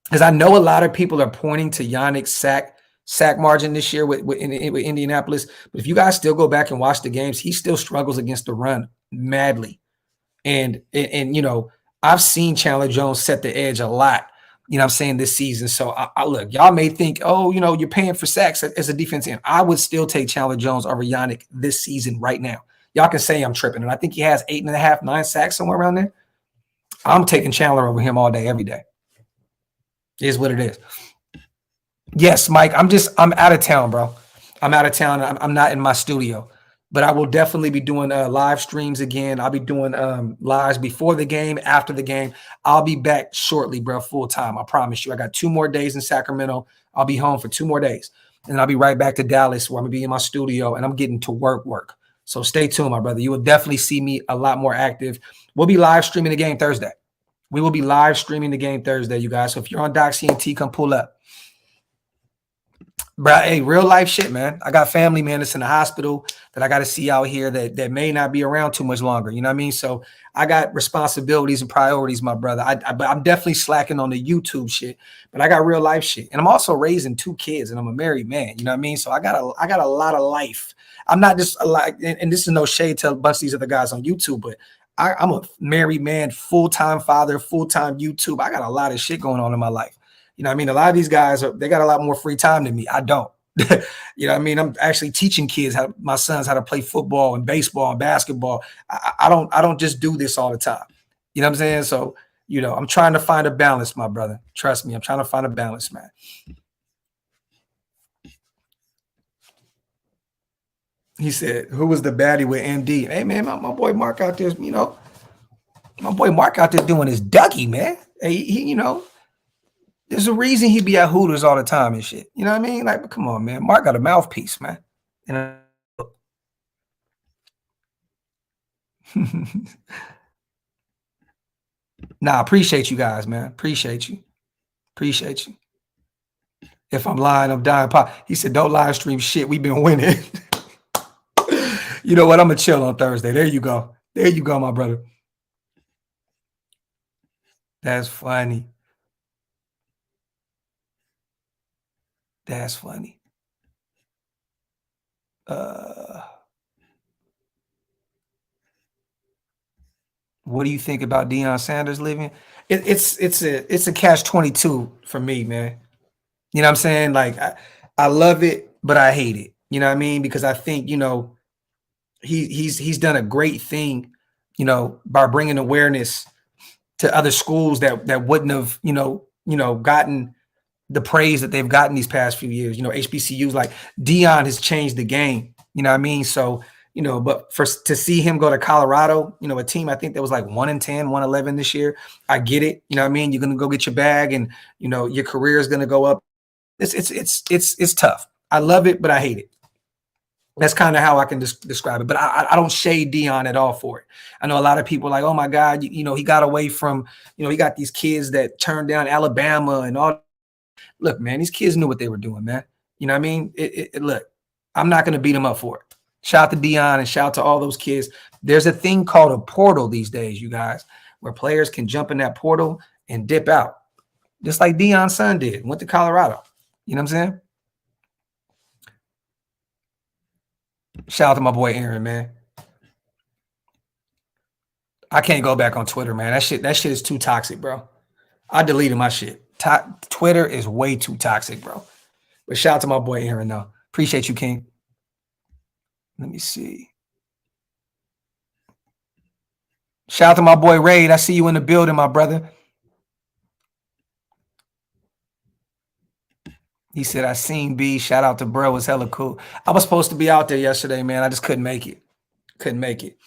Because I know a lot of people are pointing to Yannick's sack margin this year with Indianapolis. But if you guys still go back and watch the games, he still struggles against the run madly. And you know, I've seen Chandler Jones set the edge a lot, you know what I'm saying, this season. So I look, y'all may think, oh, you know, you're paying for sacks as a defense end. I would still take Chandler Jones over Yannick this season right now. Y'all can say I'm tripping. And I think he has 8.5, 9 sacks somewhere around there. I'm taking Chandler over him all day, every day. It is what it is. Yes, Mike, I'm out of town, bro. I'm out of town. I'm not in my studio. But I will definitely be doing live streams again. I'll be doing lives before the game, after the game. I'll be back shortly, bro, full time. I promise you. I got 2 more days in Sacramento. I'll be home for 2 more days. And I'll be right back to Dallas where I'm going to be in my studio and I'm getting to work. So stay tuned, my brother. You will definitely see me a lot more active. We'll be live streaming the game Thursday. We will be live streaming the game Thursday, you guys. So if you're on DOX ENT, come pull up. Bro, hey, real life shit, man. I got family, man, that's in the hospital that I got to see out here that may not be around too much longer. You know what I mean? So I got responsibilities and priorities, my brother. I'm definitely slacking on the YouTube shit, but I got real life shit. And I'm also raising 2 kids and I'm a married man. You know what I mean? So I got a lot of life. I'm not just like, and this is no shade to a bunch of these other guys on YouTube, but I'm a married man, full-time father, full-time YouTube. I got a lot of shit going on in my life. You know what I mean? A lot of these guys, they got a lot more free time than me. I don't. You know what I mean? I'm actually teaching kids, my sons, how to play football and baseball and basketball. I don't just do this all the time. You know what I'm saying? So, you know, I'm trying to find a balance, my brother. Trust me, I'm trying to find a balance, man. He said, who was the baddie with MD? Hey, man, my boy Mark out there, you know, my boy Mark out there doing his Dougie, man. Hey, he, you know, there's a reason he be at Hooters all the time and shit. You know what I mean? Like, come on, man. Mark got a mouthpiece, man. And nah, appreciate you guys, man. Appreciate you. Appreciate you. If I'm lying, I'm dying. He said, don't live stream shit. We've been winning. You know what? I'm going to chill on Thursday. There you go. There you go, my brother. That's funny. That's funny. What do you think about Deion Sanders leaving? It's a catch-22 for me, man. You know what I'm saying? Like I love it, but I hate it. You know what I mean? Because I think, you know, he's done a great thing, you know, by bringing awareness to other schools that wouldn't have, you know, gotten the praise that they've gotten these past few years. You know, HBCUs, like Deion has changed the game. You know what I mean? So, you know, but to see him go to Colorado, you know, a team I think that was like 1-10, 1-11 this year. I get it. You know what I mean? You're gonna go get your bag, and you know your career is gonna go up. It's tough. I love it, but I hate it. That's kind of how I can describe it. But I don't shade Deion at all for it. I know a lot of people are like, oh my God, you know, he got away from, you know, he got these kids that turned down Alabama and all. Look, man, these kids knew what they were doing, man. You know what I mean? Look, I'm not going to beat them up for it. Shout out to Deion and shout out to all those kids. There's a thing called a portal these days, you guys, where players can jump in that portal and dip out. Just like Deion's son did, went to Colorado. You know what I'm saying? Shout out to my boy Aaron, man. I can't go back on Twitter, man. That shit is too toxic, bro. I deleted my shit. Twitter is way too toxic, bro. But shout out to my boy Aaron, though. Appreciate you, King. Let me see. Shout out to my boy Raid. I see you in the building, my brother. He said, I seen B. Shout out to bro. It was hella cool. I was supposed to be out there yesterday, man. I just couldn't make it. Couldn't make it.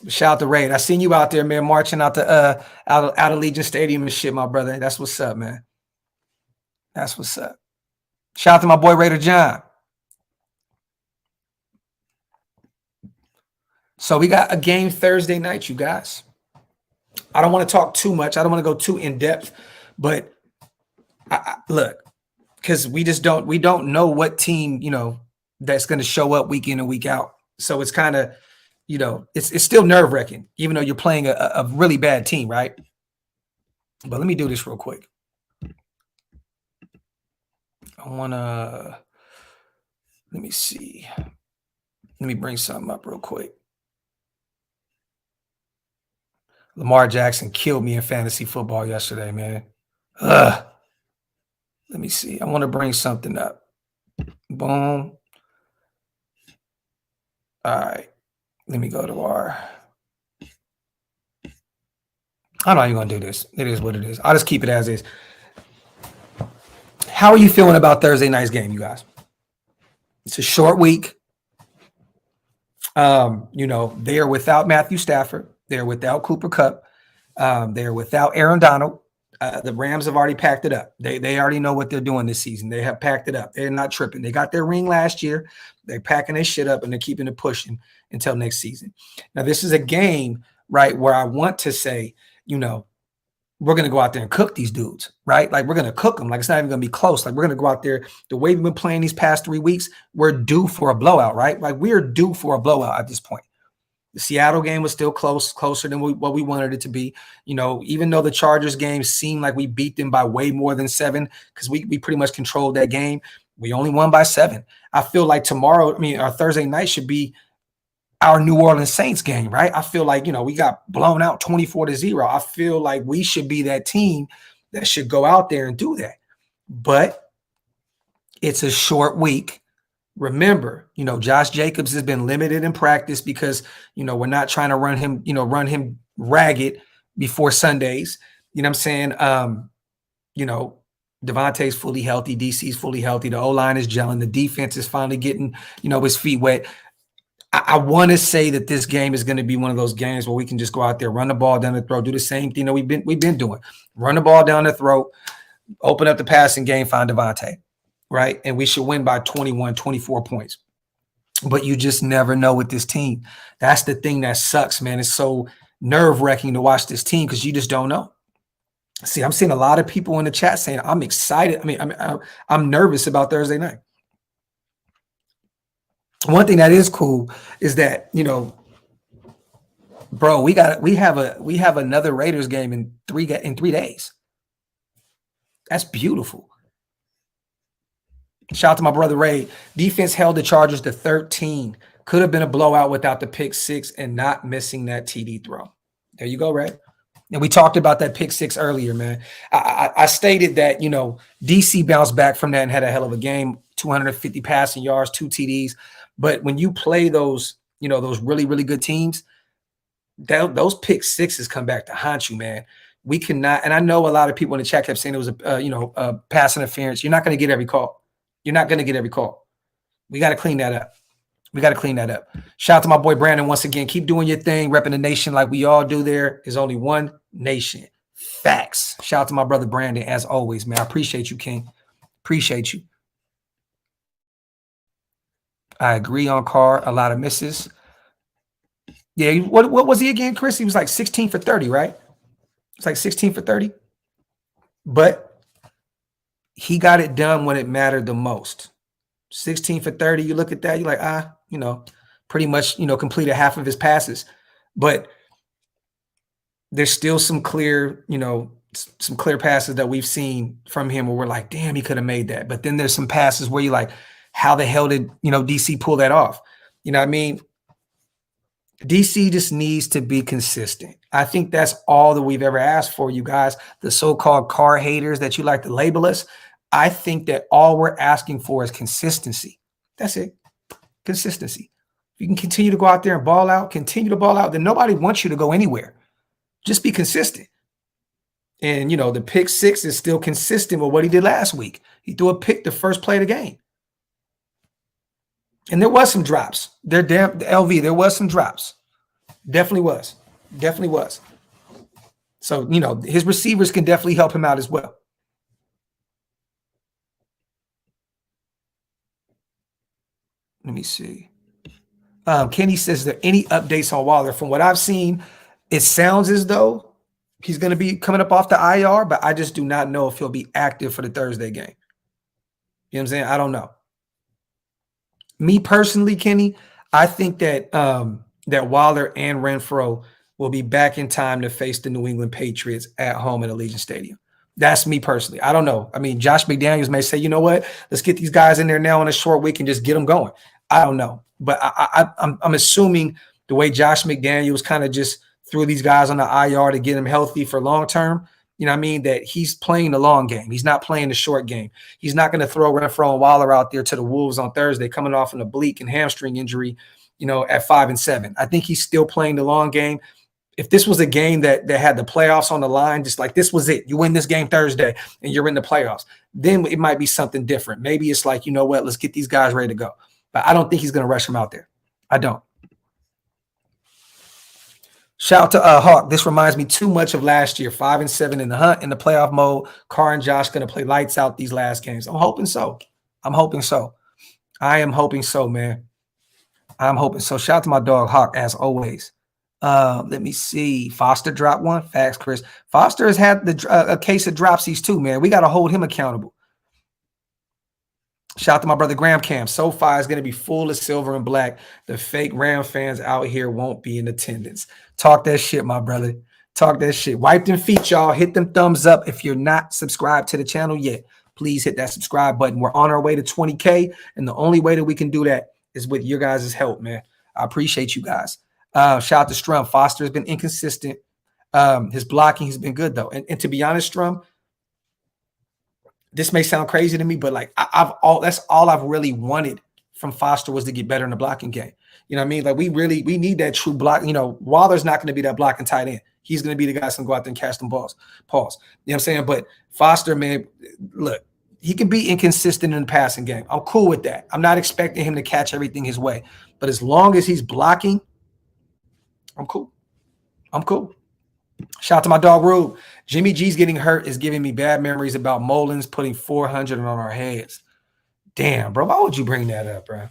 Shout out to Raid. I seen you out there, man, marching out to out of Legion Stadium and shit, my brother. That's what's up, man. That's what's up. Shout out to my boy Raider John. So we got a game Thursday night, you guys. I don't want to talk too much. I don't want to go too in depth, but look, because we don't know what team, you know, that's going to show up week in and week out. So it's kind of, you know, it's still nerve wracking, even though you're playing a really bad team, right? But let me do this real quick. I want to, let me see. Let me bring something up real quick. Lamar Jackson killed me in fantasy football yesterday, man. Let me see. I want to bring something up. Boom. All right. Let me go to our. I'm not even going to do this. It is what it is. I'll just keep it as is. How are you feeling about Thursday night's game, you guys? It's a short week. They're without Matthew Stafford. They're without Cooper Kupp. They're without Aaron Donald. The Rams have already packed it up. They already know what they're doing this season. They have packed it up. They're not tripping. They got their ring last year. They're packing their shit up and they're keeping it pushing until next season. Now, this is a game, right, where I want to say, we're going to go out there and cook these dudes, right? Like, we're going to cook them. Like, it's not even going to be close. Like, we're going to go out there. The way we've been playing these past 3 weeks, we're due for a blowout, right? Like, we're due for a blowout at this point. The Seattle game was still closer than what we wanted it to be. Even though the Chargers game seemed like we beat them by way more than 7, because we pretty much controlled that game, we only won by 7. I feel like our Thursday night should be our New Orleans Saints game, right? I feel like, we got blown out 24-0. I feel like we should be that team that should go out there and do that. But it's a short week. Remember, Josh Jacobs has been limited in practice because, we're not trying to run him ragged before Sundays. You know what I'm saying? Devontae's fully healthy. DC's fully healthy. The O-line is gelling. The defense is finally getting, his feet wet. I want to say that this game is going to be one of those games where we can just go out there, run the ball down the throat, do the same thing that we've been doing. Run the ball down the throat, open up the passing game, find Devontae, right? And we should win by 21, 24 points. But you just never know with this team. That's the thing that sucks, man. It's so nerve-wracking to watch this team because you just don't know. See, I'm seeing a lot of people in the chat saying, I'm excited. I'm nervous about Thursday night. One thing that is cool is that, bro, we have another Raiders game in 3 days. That's beautiful. Shout out to my brother Ray. Defense held the Chargers to 13. Could have been a blowout without the pick 6 and not missing that TD throw. There you go, Ray. And we talked about that pick 6 earlier, man. I stated that, DC bounced back from that and had a hell of a game, 250 passing yards, 2 TDs. But when you play those, those really, really good teams, those pick 6s come back to haunt you, man. We cannot, and I know a lot of people in the chat kept saying it was a pass interference. You're not going to get every call. You're not going to get every call. We got to clean that up. Shout out to my boy Brandon once again. Keep doing your thing, repping the nation like we all do. There is only one nation. Facts. Shout out to my brother Brandon as always, man. I appreciate you, King. Appreciate you. I agree on Carr. A lot of misses. Yeah, what was he again, Chris? He was like 16 for 30, right? It's like 16 for 30. But he got it done when it mattered the most. 16 for 30. You look at that, you're like, pretty much, completed half of his passes. But there's still some clear passes that we've seen from him where we're like, damn, he could have made that. But then there's some passes where you're like, how the hell did, DC pull that off? You know what I mean? DC just needs to be consistent. I think that's all that we've ever asked for, you guys, the so-called Carr haters that you like to label us. I think that all we're asking for is consistency. That's it. Consistency. If you can continue to go out there and ball out, continue to ball out, then nobody wants you to go anywhere. Just be consistent. And, the pick 6 is still consistent with what he did last week. He threw a pick the first play of the game. And there was some drops. There was some drops. Definitely was. So, his receivers can definitely help him out as well. Let me see. Kenny says, there any updates on Waller? From what I've seen, it sounds as though he's going to be coming up off the IR, but I just do not know if he'll be active for the Thursday game. You know what I'm saying? I don't know. Me personally, Kenny, I think that that Waller and Renfro will be back in time to face the New England Patriots at home at Allegiant Stadium. That's me personally. I don't know. I mean, Josh McDaniels may say, you know what? Let's get these guys in there now on a short week and just get them going. I don't know. But I'm assuming the way Josh McDaniels kind of just threw these guys on the IR to get them healthy for long term, that he's playing the long game. He's not playing the short game. He's not going to throw Renfro and Waller out there to the Wolves on Thursday coming off an oblique and hamstring injury, at 5-7. I think he's still playing the long game. If this was a game that had the playoffs on the line, just like this was it, you win this game Thursday and you're in the playoffs, then it might be something different. Maybe it's like, let's get these guys ready to go. But I don't think he's going to rush them out there. I don't. Shout out to Hawk. This reminds me too much of last year. 5-7 in the hunt in the playoff mode. Carr and Josh going to play lights out these last games. I'm hoping so. I'm hoping so. I am hoping so, man. I'm hoping so. Shout out to my dog Hawk as always. Let me see. Foster dropped one. Facts, Chris. Foster has had a case of dropsies too, man. We got to hold him accountable. Shout out to my brother Graham Cam. SoFi is going to be full of silver and black. The fake Ram fans out here won't be in attendance. Talk that shit, my brother. Talk that shit. Wipe them feet, y'all. Hit them thumbs up. If you're not subscribed to the channel yet, please hit that subscribe button. We're on our way to 20K, and the only way that we can do that is with your guys' help, man. I appreciate you guys. Shout out to Strum. Foster has been inconsistent. His blocking has been good, though. And to be honest, Strum, this may sound crazy to me, but like that's all I've really wanted from Foster was to get better in the blocking game. You know what I mean? Like we need that true block. You know, Waller's not going to be that blocking tight end. He's going to be the guy that's going to go out there and catch them balls. Pause. You know what I'm saying? But Foster, man, look, he can be inconsistent in the passing game. I'm cool with that. I'm not expecting him to catch everything his way. But as long as he's blocking, I'm cool. I'm cool. Shout out to my dog Rube. Jimmy G's getting hurt is giving me bad memories about Mullins putting 400 on our heads. Damn, bro. Why would you bring that up, bro?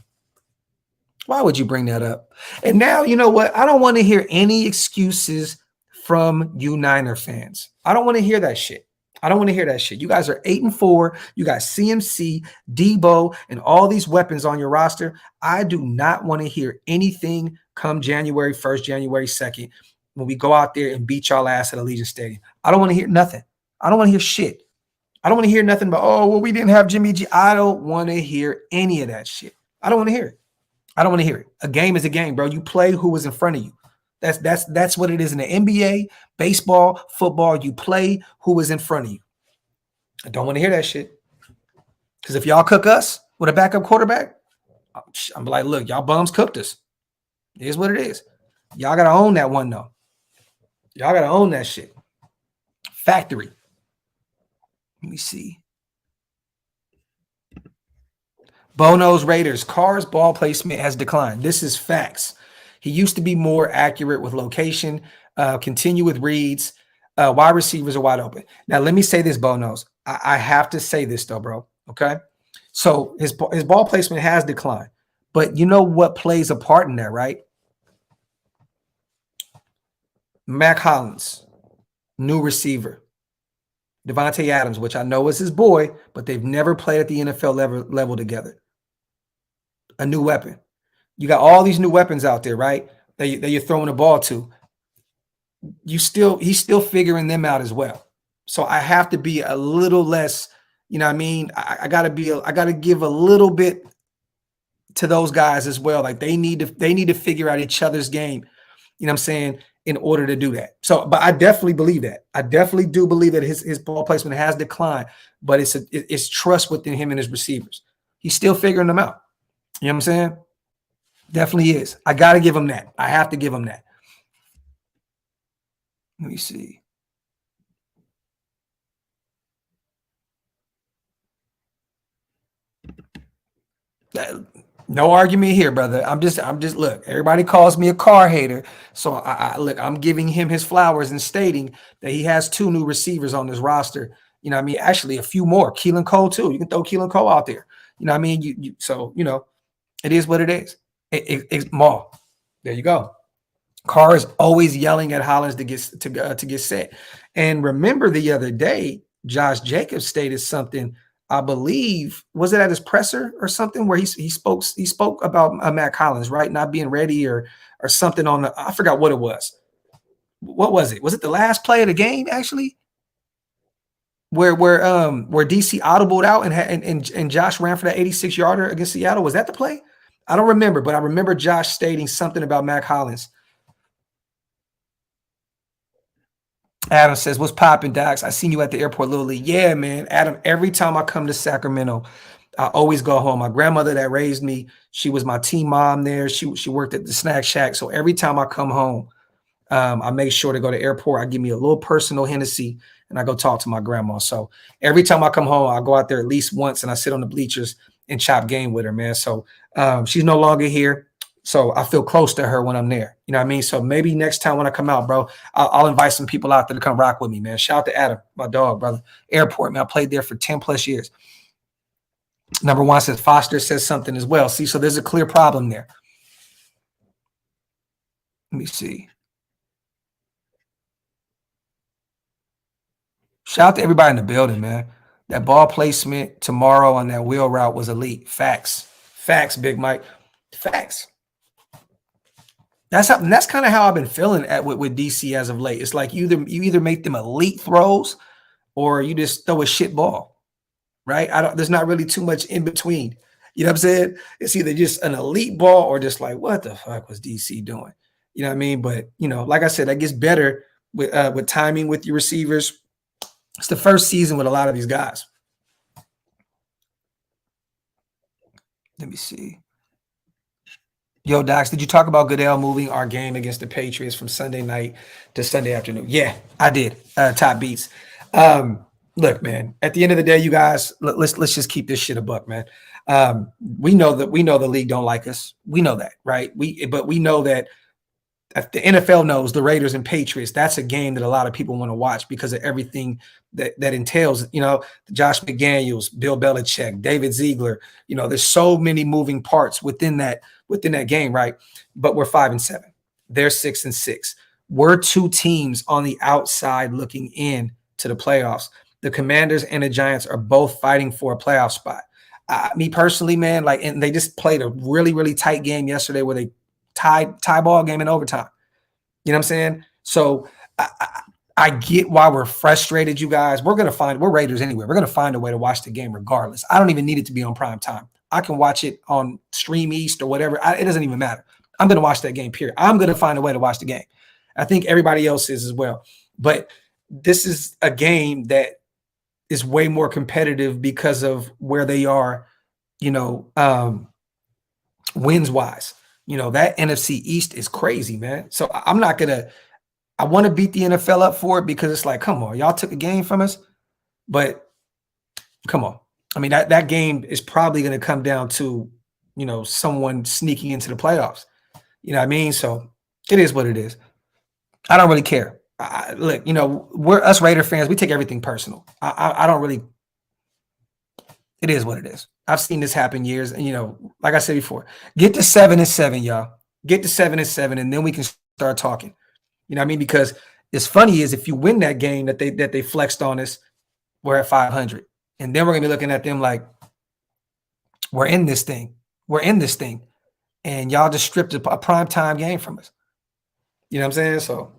Why would you bring that up? And now, you know what? I don't want to hear any excuses from you Niner fans. I don't want to hear that shit. I don't want to hear that shit. You guys are 8-4. You got CMC, Debo, and all these weapons on your roster. I do not want to hear anything come January 1st, January 2nd. When we go out there and beat y'all ass at Allegiant Stadium. I don't want to hear nothing. I don't want to hear shit. I don't want to hear nothing about, oh, well, we didn't have Jimmy G. I don't want to hear any of that shit. I don't want to hear it. I don't want to hear it. A game is a game, bro. You play who was in front of you. That's what it is in the NBA, baseball, football. You play who was in front of you. I don't want to hear that shit. Because if y'all cook us with a backup quarterback, I'm like, look, y'all bums cooked us. It is what it is. Y'all got to own that one, though. Y'all got to own that shit. Factory. Let me see. Bono's Raiders. Carr's ball placement has declined. This is facts. He used to be more accurate with location, continue with reads. Wide receivers are wide open. Now, let me say this, Bono's. I have to say this, though, bro. Okay? So his ball placement has declined. But you know what plays a part in that, right? Mac Hollins, new receiver. Devontae Adams, which I know is his boy, but they've never played at the NFL level together. A new weapon. You got all these new weapons out there, right? That you're throwing the ball to. He's still figuring them out as well. So I have to be a little less, you know what I mean? I gotta give a little bit to those guys as well. Like they need to figure out each other's game. You know what I'm saying? In order to do that. So, but I definitely believe that. I definitely do believe that his ball placement has declined, but it's trust within him and his receivers. He's still figuring them out. You know what I'm saying? Definitely is. I got to give him that. I have to give him that. Let me see. No argument here, brother. I'm just look, everybody calls me a Carr hater. So look, I'm giving him his flowers and stating that he has 2 new receivers on this roster. You know what I mean? Actually, a few more. Keelan Cole, too. You can throw Keelan Cole out there. You know what I mean? So, you know, it is what it is. It's Maul. There you go. Carr is always yelling at Hollins to get set. And remember the other day, Josh Jacobs stated something. I believe, was it at his presser or something where he spoke about Matt Collins, right? Not being ready or something on I forgot what it was. What was it? Was it the last play of the game actually? Where DC audibled out and Josh ran for that 86-yarder against Seattle? Was that the play? I don't remember, but I remember Josh stating something about Matt Collins. Adam says, what's popping, Docs? I seen you at the airport, Little League. Yeah, man. Adam, every time I come to Sacramento, I always go home. My grandmother that raised me, she was my team mom there. She worked at the snack shack. So every time I come home, I make sure to go to the airport. I give me a little personal Hennessy, and I go talk to my grandma. So every time I come home, I go out there at least once, and I sit on the bleachers and chop game with her, man. So she's no longer here. So I feel close to her when I'm there. You know what I mean? So maybe next time when I come out, bro, I'll invite some people out there to come rock with me, man. Shout out to Adam, my dog, brother. Airport, man. I played there for 10 plus years. Number one says Foster says something as well. See, so there's a clear problem there. Let me see. Shout out to everybody in the building, man. That ball placement tomorrow on that wheel route was elite. Facts. Facts, Big Mike. Facts. That's kind of how I've been feeling with DC as of late. It's like you either make them elite throws or you just throw a shit ball, right? There's not really too much in between. You know what I'm saying? It's either just an elite ball or just like, what the fuck was DC doing? You know what I mean? But, like I said, that gets better with timing with your receivers. It's the first season with a lot of these guys. Let me see. Yo, Docs, did you talk about Goodell moving our game against the Patriots from Sunday night to Sunday afternoon? Yeah, I did. Top beats. Look, man, at the end of the day, you guys, let's just keep this shit a buck, man. We know the league don't like us. We know that, right? But we know that the NFL knows the Raiders and Patriots. That's a game that a lot of people want to watch because of everything that entails. Josh McDaniels, Bill Belichick, David Ziegler. There's so many moving parts within that game, right? But we're 5-7. They're 6-6. We're two teams on the outside looking in to the playoffs. The Commanders and the Giants are both fighting for a playoff spot. Me personally, man, and they just played a really, really tight game yesterday where they tie ball game in overtime. You know what I'm saying? So I get why we're frustrated, you guys. We're Raiders anyway. We're going to find a way to watch the game regardless. I don't even need it to be on prime time. I can watch it on Stream East or whatever. It doesn't even matter. I'm going to watch that game, period. I'm going to find a way to watch the game. I think everybody else is as well. But this is a game that is way more competitive because of where they are, wins-wise. That NFC East is crazy, man. So I want to beat the NFL up for it because it's like, come on, y'all took a game from us, but come on. I mean, that game is probably going to come down to, someone sneaking into the playoffs. You know what I mean? So it is what it is. I don't really care. Look, we're us Raider fans. We take everything personal. I don't really. It is what it is. I've seen this happen years, and like I said before, get to 7-7, y'all. Get to 7-7, and then we can start talking. You know what I mean? Because it's funny is if you win that game that they flexed on us, we're at 500, and then we're gonna be looking at them like we're in this thing. We're in this thing, and y'all just stripped a prime time game from us. You know what I'm saying? So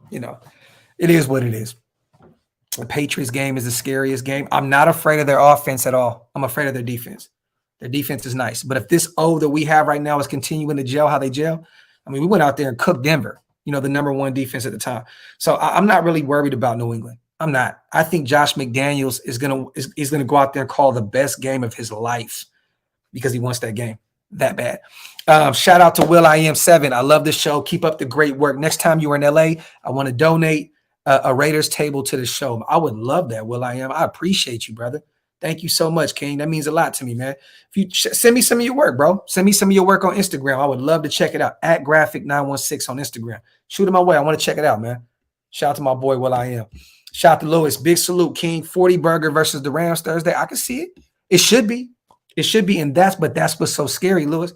it is what it is. The Patriots game is the scariest game. I'm not afraid of their offense at all. I'm afraid of their defense. Their defense is nice. But if this O that we have right now is continuing to gel how they gel, I mean, we went out there and cooked Denver, the number one defense at the time. So I'm not really worried about New England. I'm not. I think Josh McDaniels is gonna go out there and call the best game of his life because he wants that game that bad. Shout out to Will I Am 7. I love the show. Keep up the great work. Next time you are in LA, I want to donate a Raiders table to the show. I would love that, Will I Am. I appreciate you, brother. Thank you so much, King. That means a lot to me, man. If you send me some of your work, bro. Send me some of your work on Instagram. I would love to check it out. At Graphk916 on Instagram. Shoot it my way. I want to check it out, man. Shout out to my boy, Will I Am. Shout out to Lewis. Big salute, King. 40 burger versus the Rams Thursday. I can see it. It should be. It should be. And that's what's so scary, Lewis.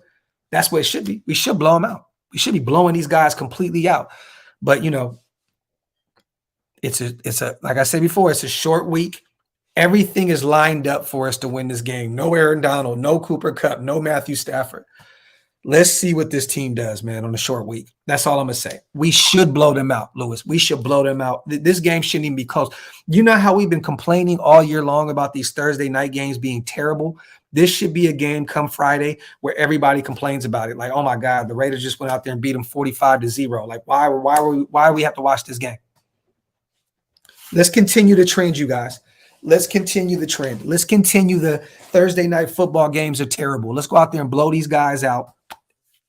That's what it should be. We should blow them out. We should be blowing these guys completely out. But, it's a like I said before, it's a short week. Everything is lined up for us to win this game. No Aaron Donald, no Cooper Kupp, no Matthew Stafford. Let's see what this team does, man, on a short week. That's all I'm going to say. We should blow them out, Lewis. We should blow them out. This game shouldn't even be close. You know how we've been complaining all year long about these Thursday night games being terrible? This should be a game come Friday where everybody complains about it. Like, oh, my God, the Raiders just went out there and beat them 45-0. Like, why do we have to watch this game? Let's continue the trend, you guys. Let's continue the trend. Let's continue the Thursday night football games are terrible. Let's go out there and blow these guys out.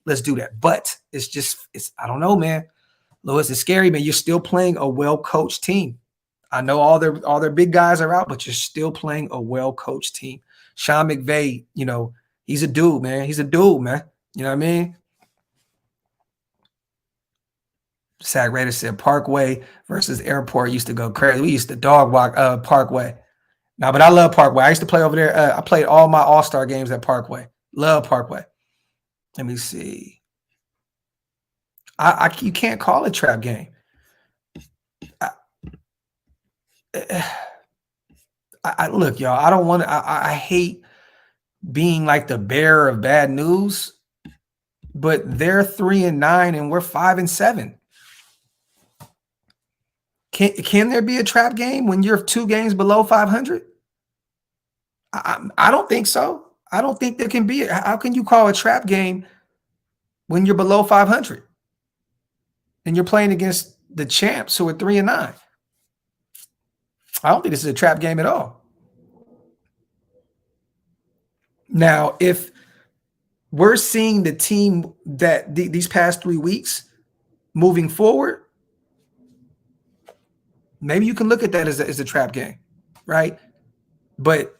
Let's do that. But I don't know, man. Lewis, it's scary, man. You're still playing a well-coached team. I know all their big guys are out, but you're still playing a well-coached team. Sean McVay, he's a dude, man. He's a dude, man. You know what I mean? Sack Raider said Parkway versus Airport used to go crazy. We used to dog walk Parkway. Now, but I love Parkway. I used to play over there. I played all my All-Star games at Parkway. Love Parkway. Let me see. You can't call it trap game. Look, y'all. I don't want to. I hate being like the bearer of bad news, but they're 3-9 and we're 5-7. Can there be a trap game when you're 2 games below 500? I don't think so. I don't think there can be. How can you call a trap game when you're below 500 and you're playing against the champs who are 3-9? I don't think this is a trap game at all. Now, if we're seeing the team that these past 3 weeks moving forward, maybe you can look at that as a trap game, right? But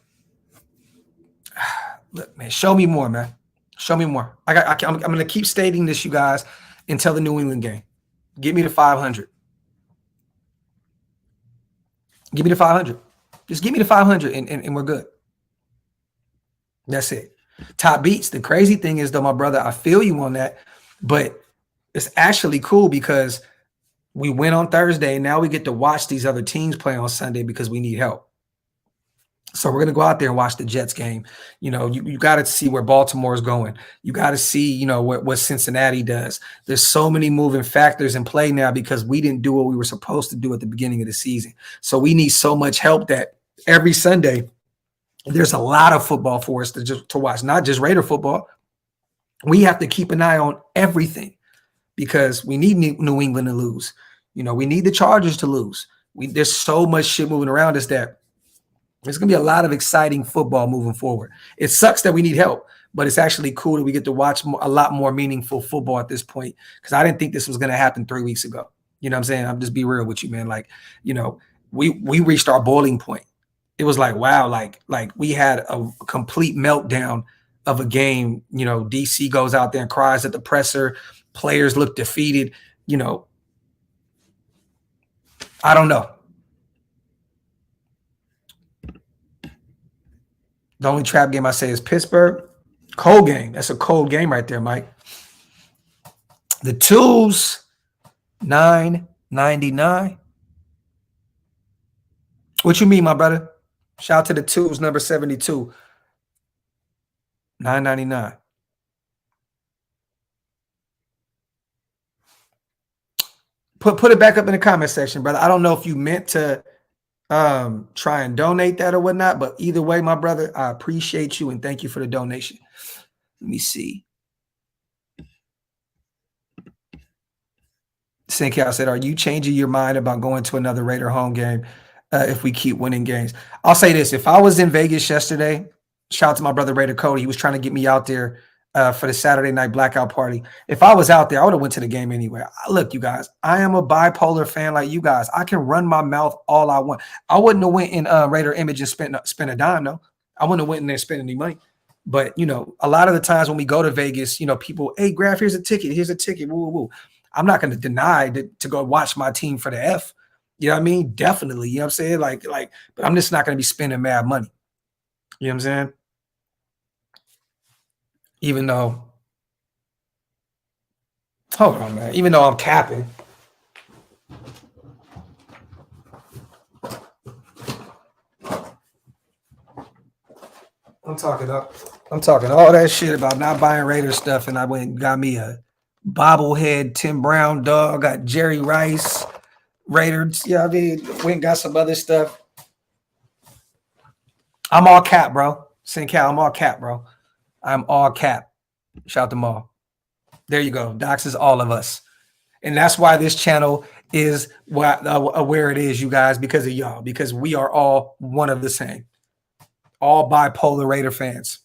look, man, show me more, man. Show me more. I'm going to keep stating this, you guys, until the New England game. Give me the 500. Give me the 500. Just give me the 500 and we're good. That's it. Top beats. The crazy thing is, though, my brother, I feel you on that, but it's actually cool because we win on Thursday. And now we get to watch these other teams play on Sunday because we need help. So we're going to go out there and watch the Jets game. You know, you got to see where Baltimore is going. You got to see, you know, what Cincinnati does. There's so many moving factors in play now because we didn't do what we were supposed to do at the beginning of the season. So we need so much help that every Sunday there's a lot of football for us to watch, not just Raider football. We have to keep an eye on everything because we need New England to lose. You know, we need the Chargers to lose. There's so much shit moving around us that there's going to be a lot of exciting football moving forward. It sucks that we need help, but it's actually cool that we get to watch a lot more meaningful football at this point because I didn't think this was going to happen 3 weeks ago. You know what I'm saying? I'm just be real with you, man. Like, you know, we reached our boiling point. It was like, wow, like we had a complete meltdown of a game. You know, DC goes out there and cries at the presser. Players look defeated. You know, I don't know. The only trap game I say is Pittsburgh. Cold game. That's a cold game right there, Mike. The twos, $9.99. What you mean, my brother? Shout out to the twos, number 72. $9.99. Put it back up in the comment section, brother. I don't know if you meant to try and donate that or whatnot, but either way, my brother, I appreciate you and thank you for the donation. Let me see. Sinkow said, are you changing your mind about going to another Raider home game if we keep winning games? I'll say this. If I was in Vegas yesterday, shout out to my brother Raider Cody. He was trying to get me out there for the Saturday night blackout party. If I was out there, I would have went to the game anyway. Look, you guys, I am a bipolar fan like you guys. I can run my mouth all I want. I wouldn't have went in Raider Image and spent a dime, though. I wouldn't have went in there and spent any money. But, you know, a lot of the times when we go to Vegas, you know, people, hey, Graphk, here's a ticket. Here's a ticket. Woo, woo, woo. I'm not going to deny to go watch my team for the F. You know what I mean? Definitely. You know what I'm saying? Like, but I'm just not going to be spending mad money. You know what I'm saying? Even though, hold on, man. Even though I'm capping. I'm talking all that shit about not buying Raider stuff, and I went and got me a bobblehead Tim Brown dog. Got Jerry Rice Raiders. Yeah, I mean, went and got some other stuff. I'm all cap, bro. Cal, I'm all cap, bro. I'm all cap. Shout them all. There you go. Dox is all of us. And that's why this channel is where it is, you guys, because of y'all, because we are all one of the same. All bipolar Raider fans.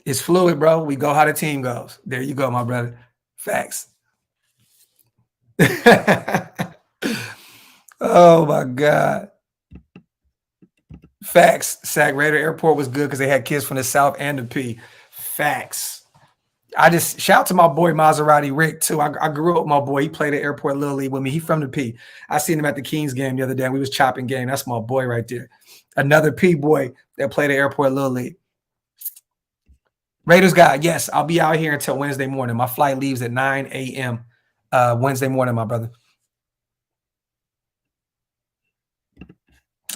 It's fluid, bro. We go how the team goes. There you go, my brother. Facts. Oh, my God. Facts. Sac Raider Airport was good because they had kids from the South and the P. Facts. I just shout to my boy Maserati Rick too. I grew up with my boy. He played at Airport Little League with me. He from the P. I seen him at the Kings game the other day. We was chopping game. That's my boy right there. Another P boy that played at Airport Little League. Raiders guy, yes, I'll be out here until Wednesday morning. My flight leaves at 9 a.m. Wednesday morning, my brother.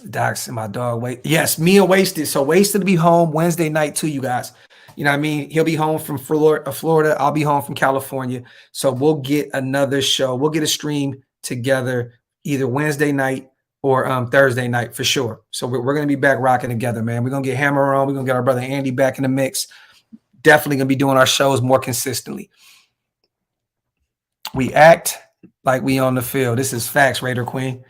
Dox and my dog wait. Yes, me and Wasted. So Wasted to be home Wednesday night too, you guys. You know what I mean? He'll be home from Florida. I'll be home from California. So we'll get another show. We'll get a stream together either Wednesday night or Thursday night for sure. So we're going to be back rocking together, man. We're going to get Hammer on. We're going to get our brother Andy back in the mix. Definitely going to be doing our shows more consistently. We act like we on the field. This is facts, Raider Queen.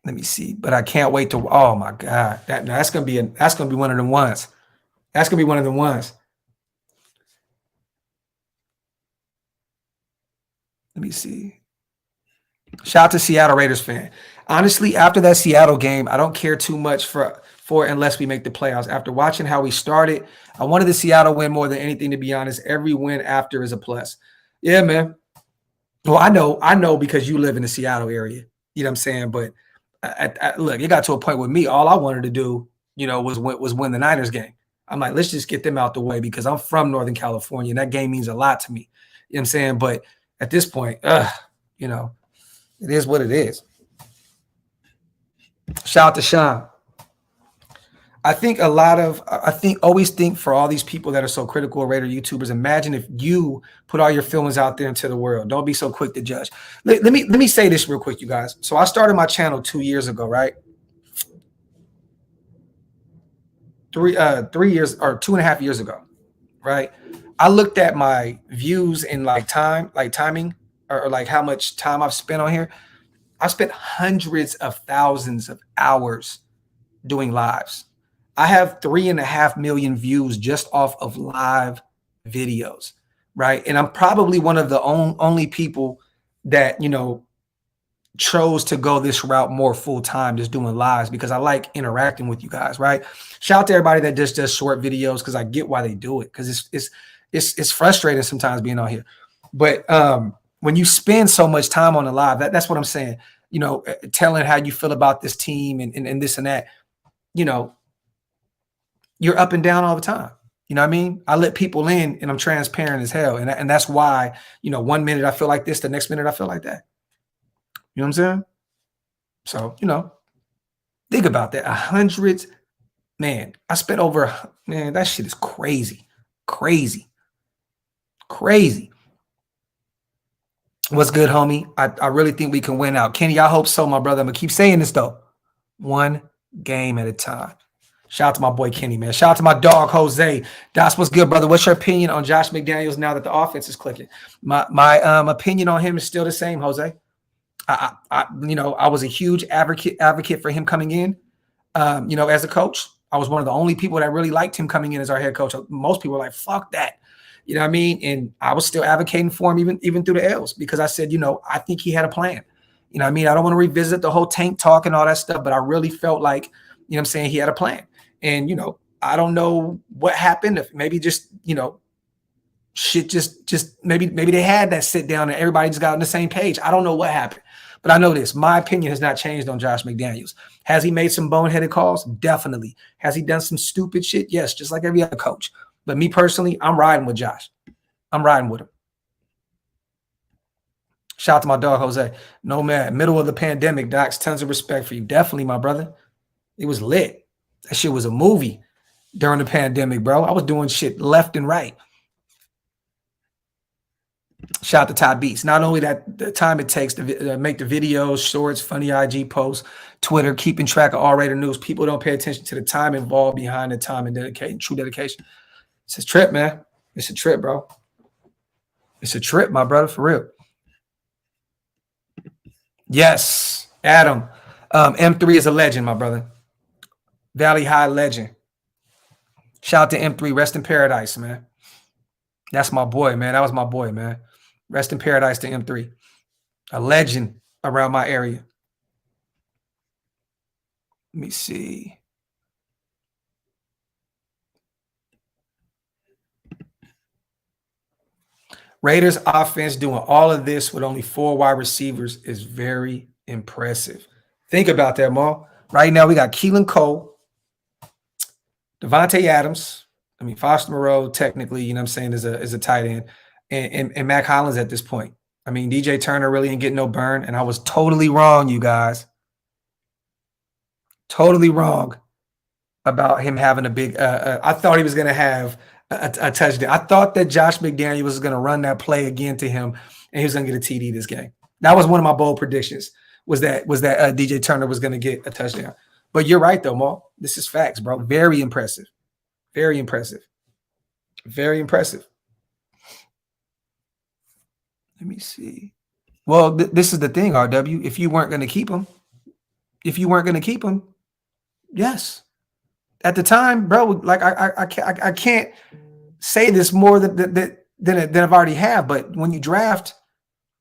Let me see, but I can't wait to. Oh my God, that's gonna be one of them ones. That's gonna be one of them ones. Let me see. Shout out to Seattle Raiders fan. Honestly, after that Seattle game, I don't care too much for unless we make the playoffs. After watching how we started, I wanted the Seattle win more than anything. To be honest, every win after is a plus. Yeah, man. Well, I know because you live in the Seattle area. You know what I'm saying, but. Look, it got to a point with me. All I wanted to do, was win the Niners game. I'm like, let's just get them out the way because I'm from Northern California and that game means a lot to me. You know what I'm saying? But at this point, it is what it is. Shout out to Sean. I always think for all these people that are so critical of Raider YouTubers, imagine if you put all your feelings out there into the world. Don't be so quick to judge. Let me say this real quick, you guys. So I started my channel 2 years ago, right? 3 years or 2.5 years ago, right? I looked at my views in timing or like how much time I've spent on here. I spent hundreds of thousands of hours doing lives. I have 3.5 million views just off of live videos, right? And I'm probably one of the only people that, chose to go this route more full time, just doing lives because I like interacting with you guys, right? Shout out to everybody that just does short videos because I get why they do it because it's frustrating sometimes being on here. But when you spend so much time on the live, that's what I'm saying. Telling how you feel about this team and this and that, you're up and down all the time. You know what I mean? I let people in and I'm transparent as hell. And that's why, 1 minute I feel like this, the next minute I feel like that. You know what I'm saying? So, think about that. 100, man, I spent over, man, that shit is crazy. Crazy. What's good, homie? I really think we can win out. Kenny, I hope so, my brother. I'm going to keep saying this, though. One game at a time. Shout out to my boy Kenny, man. Shout out to my dog Jose. Das, what's good, brother? What's your opinion on Josh McDaniels now that the offense is clicking? My opinion on him is still the same, Jose. I was a huge advocate for him coming in. As a coach, I was one of the only people that really liked him coming in as our head coach. Most people were like, "Fuck that," you know what I mean? And I was still advocating for him even through the L's because I said, I think he had a plan. You know what I mean? I don't want to revisit the whole tank talk and all that stuff, but I really felt like, I'm saying, he had a plan. And, I don't know what happened. If maybe just, shit just maybe they had that sit down and everybody just got on the same page. I don't know what happened. But I know this. My opinion has not changed on Josh McDaniels. Has he made some boneheaded calls? Definitely. Has he done some stupid shit? Yes, just like every other coach. But me personally, I'm riding with Josh. I'm riding with him. Shout out to my dog, Jose. No, man. Middle of the pandemic, Docs. Tons of respect for you. Definitely, my brother. It was lit. That shit was a movie during the pandemic, bro. I was doing shit left and right. Shout out to Todd Beats. Not only that, the time it takes to make the videos, shorts, funny IG posts, Twitter, keeping track of all Raider news. People don't pay attention to the time involved behind the time and true dedication. It's a trip, man. It's a trip, bro. It's a trip, my brother, for real. Yes, Adam. M3 is a legend, my brother. Valley High legend. Shout out to M3. Rest in paradise, man. That's my boy, man. That was my boy, man. Rest in paradise to M3. A legend around my area. Let me see. Raiders offense doing all of this with only 4 wide receivers is very impressive. Think about that, Maul. Right now, we got Keelan Cole, Devontae Adams. I mean, Foster Moreau, technically, you know what I'm saying, is a tight end. And Mac Hollins at this point. I mean, DJ Turner really ain't getting no burn. And I was totally wrong, you guys. Totally wrong about him having a big I thought he was going to have a touchdown. I thought that Josh McDaniel was going to run that play again to him, and he was going to get a TD this game. That was one of my bold predictions, was that DJ Turner was going to get a touchdown. But you're right, though, Mo. This is facts, bro. Very impressive. Very impressive. Very impressive. Let me see. Well, this is the thing, RW. If you weren't going to keep him, yes. At the time, bro, like I can't say this more than I've already have. But when you draft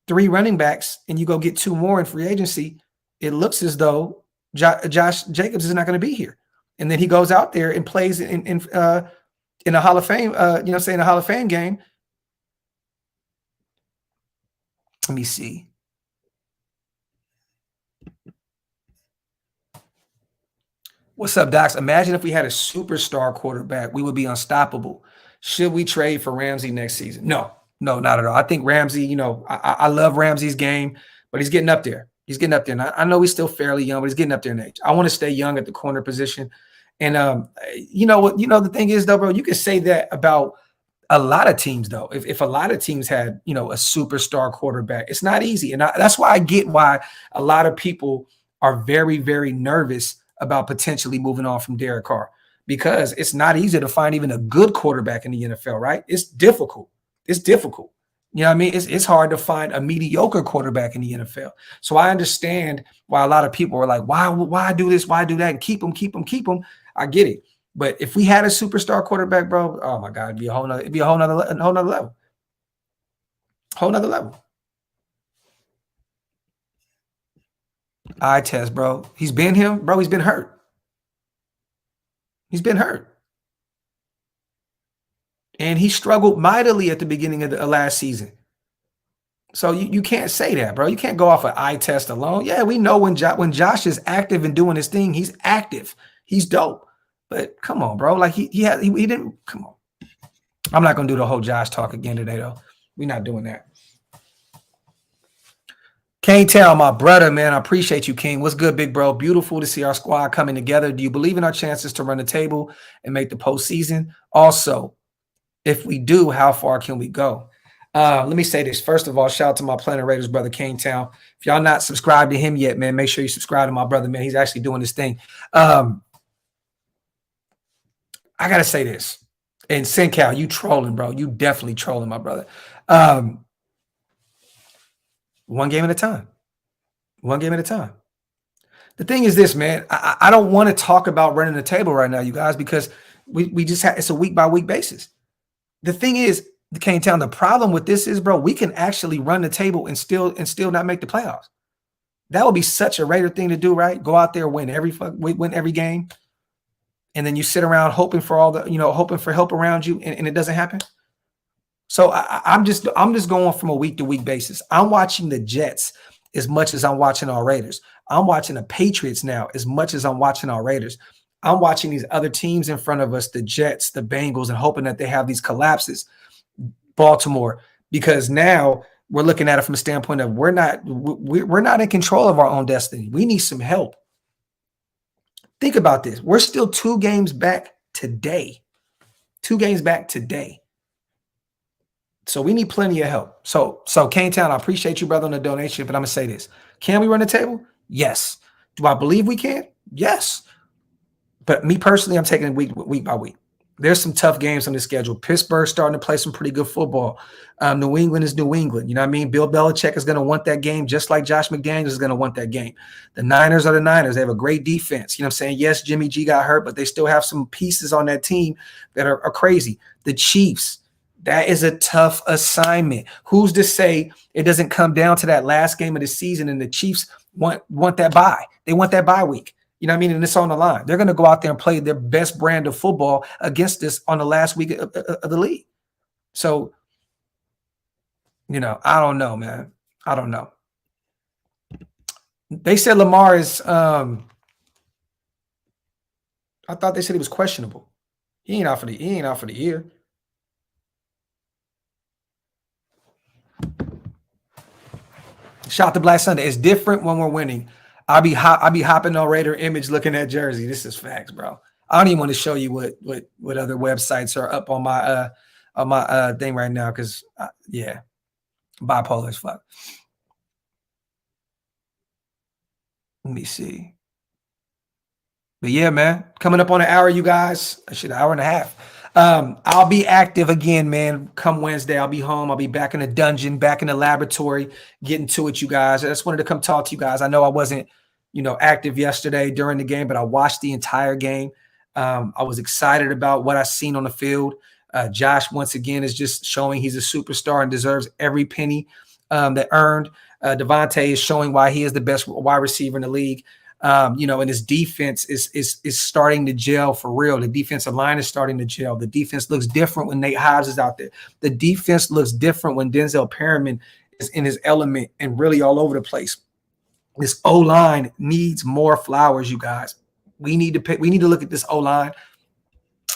3 running backs and you go get 2 more in free agency, it looks as though Josh Jacobs is not going to be here. And then he goes out there and plays in a Hall of Fame, a Hall of Fame game. Let me see. What's up, Docs? Imagine if we had a superstar quarterback, we would be unstoppable. Should we trade for Ramsey next season? No, not at all. I think Ramsey, I love Ramsey's game, but he's getting up there. And I know he's still fairly young, but he's getting up there in age. I want to stay young at the corner position. And the thing is, though, bro, you can say that about a lot of teams, though. If a lot of teams had, a superstar quarterback, it's not easy. And that's why I get why a lot of people are very, very nervous about potentially moving on from Derek Carr, because it's not easy to find even a good quarterback in the NFL, right? It's difficult. You know what I mean? It's hard to find a mediocre quarterback in the NFL. So I understand why a lot of people are like, why do this? Why do that? And keep them. I get it. But if we had a superstar quarterback, bro, oh my God, it'd be a whole nother level. Whole nother level. Eye test, bro. He's been hurt. And he struggled mightily at the beginning of the last season. So you can't say that, bro. You can't go off an eye test alone. Yeah, we know when Josh is active and doing his thing, he's active. He's dope. But come on, bro. Like he didn't. Come on. I'm not gonna do the whole Josh talk again today, though. We're not doing that. Can't tell, my brother, man. I appreciate you, King. What's good, big bro? Beautiful to see our squad coming together. Do you believe in our chances to run the table and make the postseason? Also, if we do, how far can we go? Let me say this. First of all, shout out to my Planet Raiders brother, Kane Town. If y'all not subscribed to him yet, man, make sure you subscribe to my brother, man. He's actually doing this thing. I got to say this. And Sencal, you trolling, bro. You definitely trolling, my brother. One game at a time. The thing is this, man. I don't want to talk about running the table right now, you guys, because we just have, it's a week by week basis. The thing is, Kane Town, the problem with this is, bro, we can actually run the table and still not make the playoffs. That would be such a Raider thing to do, right? Go out there, win every game, and then you sit around hoping for hoping for help around you, and it doesn't happen. So I'm just going from a week to week basis. I'm watching the Jets as much as I'm watching our Raiders. I'm watching the Patriots now as much as I'm watching our Raiders. I'm watching these other teams in front of us, the Jets, the Bengals, and hoping that they have these collapses. Baltimore, because now we're looking at it from a standpoint of we're not in control of our own destiny. We need some help. Think about this. We're still 2 games back today. So we need plenty of help. So Kane Town, I appreciate you, brother, on the donation, but I'm going to say this. Can we run the table? Yes. Do I believe we can? Yes. But me personally, I'm taking it week by week. There's some tough games on the schedule. Pittsburgh starting to play some pretty good football. New England is New England. You know what I mean? Bill Belichick is going to want that game just like Josh McDaniels is going to want that game. The Niners are the Niners. They have a great defense. You know what I'm saying? Yes, Jimmy G got hurt, but they still have some pieces on that team that are crazy. The Chiefs, that is a tough assignment. Who's to say it doesn't come down to that last game of the season and the Chiefs want that bye? They want that bye week. You know what I mean? And it's on the line. They're going to go out there and play their best brand of football against us on the last week of the league. So You know, I don't know, man. I don't know. They said Lamar is I thought they said he was questionable. He ain't out for the year. Shout to Black Sunday. It's different when we're winning. I'll be hopping on Raider Image looking at jersey. This is facts, bro. I don't even want to show you what other websites are up on my thing right now because yeah, bipolar as fuck. Let me see. But yeah, man, coming up on an hour, you guys. An hour and a half. I'll be active again, man. Come Wednesday, I'll be home. I'll be back in the dungeon, back in the laboratory, getting to it, you guys. I just wanted to come talk to you guys. I know I wasn't, active yesterday during the game, but I watched the entire game. I was excited about what I seen on the field. Josh, once again, is just showing he's a superstar and deserves every penny that earned. Devontae is showing why he is the best wide receiver in the league. And his defense is starting to gel for real. The defensive line is starting to gel. The defense looks different when Nate Hobbs is out there. The defense looks different when Denzel Perryman is in his element and really all over the place. This O-line needs more flowers, you guys. We need to look at this O-line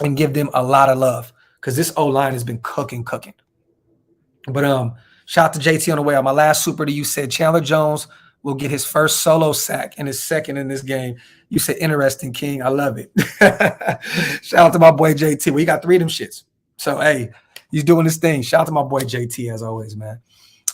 and give them a lot of love because this O-line has been cooking. But shout out to JT on the way. On my last super to you said Chandler Jones will get his first solo sack and his second in this game. You said interesting, King. I love it. Shout out to my boy JT. We got 3 of them shits. So hey, he's doing his thing. Shout out to my boy JT as always, man.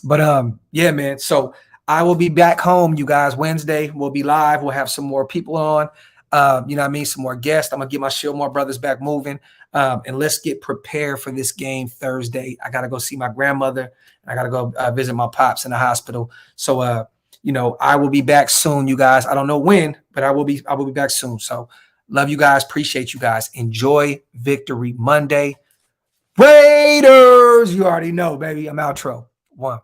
But yeah, man. So I will be back home, you guys. Wednesday we'll be live. We'll have some more people on. Some more guests. I'm gonna get my Shield More brothers back moving. And let's get prepared for this game Thursday. I gotta go see my grandmother. I gotta go visit my pops in the hospital. So I will be back soon, you guys. I don't know when, but I will be back soon. So love you guys. Appreciate you guys. Enjoy Victory Monday. Raiders, you already know, baby. I'm outro. 1.